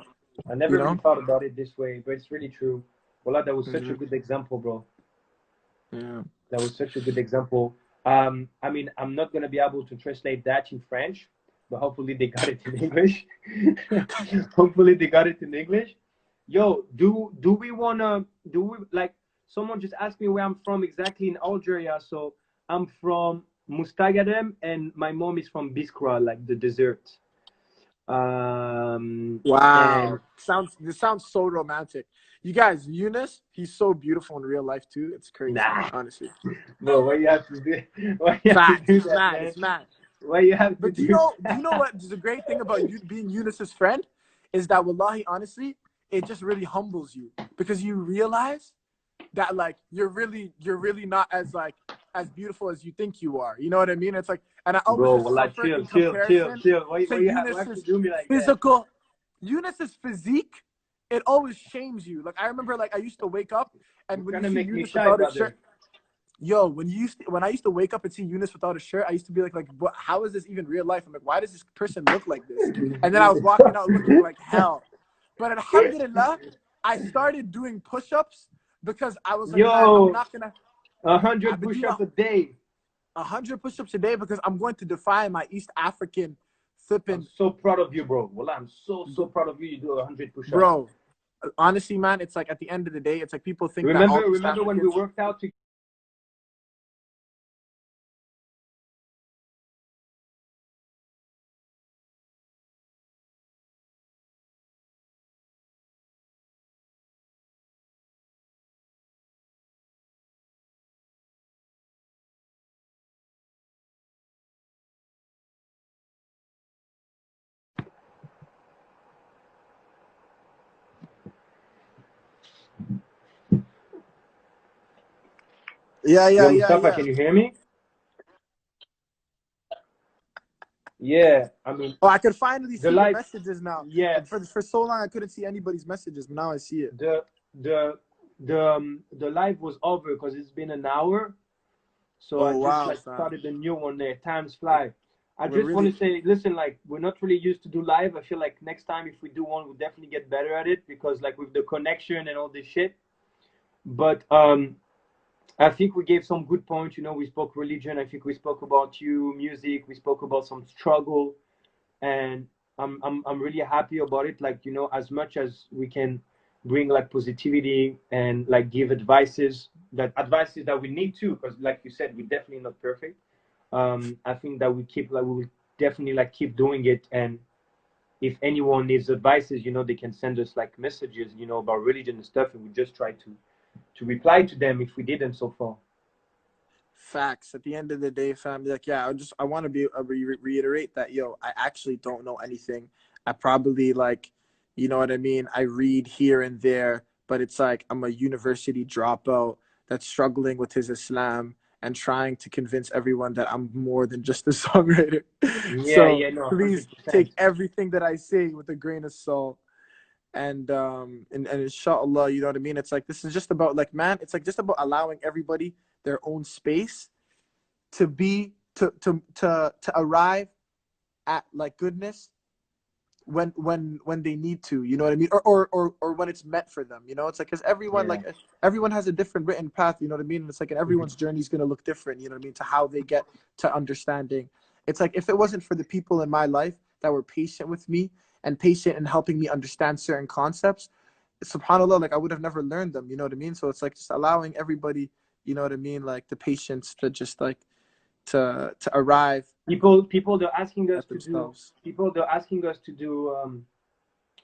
I never really thought about it this way, but it's really true. Wallah, that was such a good example, bro. Yeah, that was such a good example. I mean, I'm not gonna be able to translate that in French, but hopefully they got it in English. Hopefully they got it in English. Yo, do we like, someone just asked me where I'm from exactly in Algeria. So I'm from Mustagadem and my mom is from Biskra, like the desert. Wow. This sounds so romantic. You guys, Younes, he's so beautiful in real life too. It's crazy, honestly. Bro, why you have to do? Why you have to do that, man? It's mad. Why you have to but do you know what is the great thing about you being Younes's friend is that wallahi, honestly, it just really humbles you because you realize that like you're really not as beautiful as you think you are. You know what I mean? It's like, and I always suffer in comparison chill. Why you have to do me like physical, that? Younes's physique, it always shames you. Like I remember, like I used to wake up and when you see Younes without a shirt. Yo, when I used to wake up and see Younes without a shirt, I used to be like, what, how is this even real life? I'm like, why does this person look like this? And then I was walking out looking like hell. But alhamdulillah, I started doing push-ups because I was like, I'm not gonna 100 push-ups a day. 100 push-ups a day because I'm going to defy my East African I'm flipping. so proud of you, bro. Well, I'm so proud of you. You do 100 push-ups, bro. Honestly, man, it's like at the end of the day, it's like people think that all remember when we worked out together? Yo, Mustafa, can you hear me? Yeah, I mean, oh, I could finally see your live messages now. Yeah, For so long I couldn't see anybody's messages, but now I see it. the live was over because it's been an hour, so I Oh just wow, like fam. started a new one there. Times fly. I We're just want really to say, listen, like we're not really used to do live. I feel like next time if we do one, we'll definitely get better at it because like with the connection and all this shit. But I think we gave some good points. You know, we spoke religion. I think we spoke about you, music. We spoke about some struggle, and I'm really happy about it. Like, you know, as much as we can bring like positivity and like give advices that we need to, because like you said, we're definitely not perfect. I think that we will definitely like keep doing it. And if anyone needs advices, you know, they can send us like messages, you know, about religion and stuff, and we just try to reply to them if we didn't so far. facts. At the end of the day, fam, like yeah, I want to be reiterate that I actually don't know anything. I probably like, you know what I mean. I read here and there, but it's like I'm a university dropout that's struggling with his Islam and trying to convince everyone that I'm more than just a songwriter. Yeah, So yeah, no, please 100%. take everything that I say with a grain of salt. And inshallah, you know what I mean? It's like this is just about like, man, it's like just about allowing everybody their own space to be to arrive at like goodness when they need to, you know what I mean? Or when it's meant for them, you know? It's like because everyone Yeah. like everyone has a different written path, you know what I mean? And it's like and everyone's journey is gonna look different, you know what I mean, to how they get to understanding. It's like if it wasn't for the people in my life that were patient with me and patient in helping me understand certain concepts, subhanallah, like I would have never learned them, you know what I mean? So it's like just allowing everybody, you know what I mean, like the patience to just like to arrive People they're asking us at to do themselves.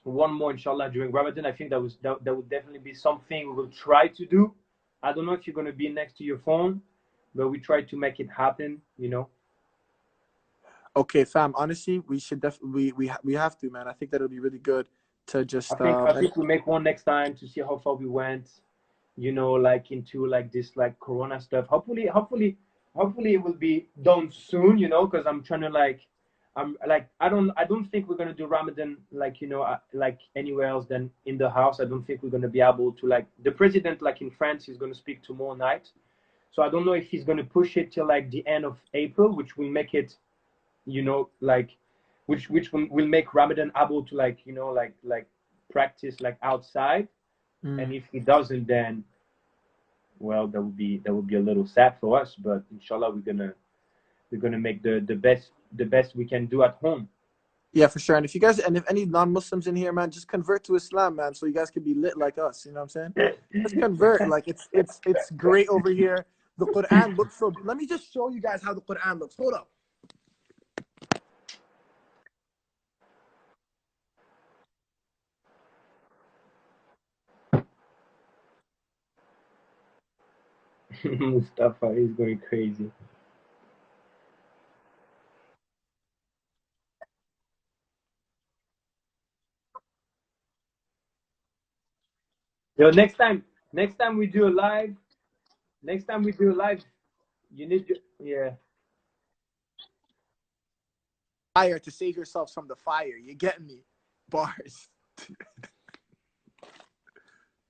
one more inshallah during Ramadan. I think that would definitely be something we will try to do. I don't know if you're gonna be next to your phone, but we try to make it happen, you know. Okay, fam. Honestly, we should definitely we have to, man. I think that'll be really good to just I think we make one next time to see how far we went, you know, like into like this like Corona stuff. Hopefully it will be done soon, you know, because I'm trying to like I'm like I don't think we're gonna do Ramadan like, you know, like anywhere else than in the house. I don't think we're gonna be able to like the president like in France is gonna speak tomorrow night. So I don't know if he's gonna push it till like the end of April, which will make it, you know, like which will make Ramadan able to like, you know, like practice like outside. And if he doesn't, then well, that would be a little sad for us. But inshallah, we're gonna make the best we can do at home. yeah, for sure. And if you guys and if any non-Muslims in here, man, just convert to Islam, man, so you guys can be lit like us. You know what I'm saying? Just convert. Like it's great over here. The Quran looks so. Let me just show you guys how the Quran looks. Hold up. Mustafa is going crazy. Yo, next time we do a live, next time we do a live, you need to, yeah. Fire to save yourselves from the fire. You get me? Bars.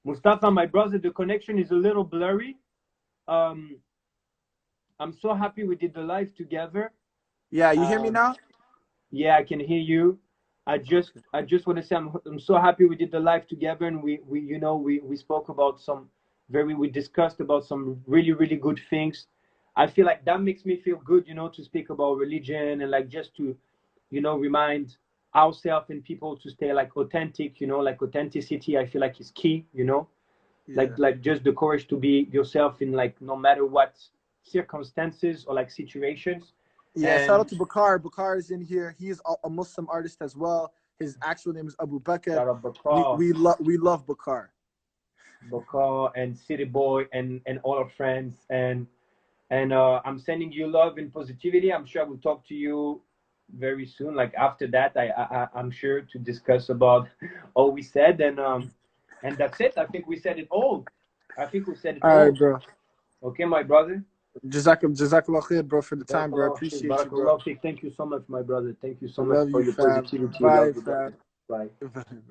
Mustafa, my brother, the connection is a little blurry. Um, I'm so happy we did the live together. Yeah, you hear me now? Yeah, I can hear you. I just want to say I'm so happy we did the live together, and we you know we spoke about some we discussed about some really good things. I feel like that makes me feel good, you know, to speak about religion and like just to, you know, remind ourselves and people to stay like authentic, you know, like authenticity. I feel like is key, you know, Yeah. like just the courage to be yourself in like no matter what circumstances or like situations. Yeah, shout out And to Bakar. Bakar is in here. He is a Muslim artist as well. His actual name is Abu Bakr. shout out We Bakar, we love we love Bakar. Bakar and City Boy and all our friends. And I'm sending you love and positivity. I'm sure I will talk to you very soon. Like after that, I'm sure to discuss about all we said. And that's it. I think we said it all. I think we said it All right, all. bro. Okay, my brother. Jazakallah khair, bro, for the time, bro. I Barakallah, appreciate you, bro. barakallah. Thank you so much, my brother. Thank you I so much love for you, your fam. positivity. Bye, Love you, fam. brother. Bye.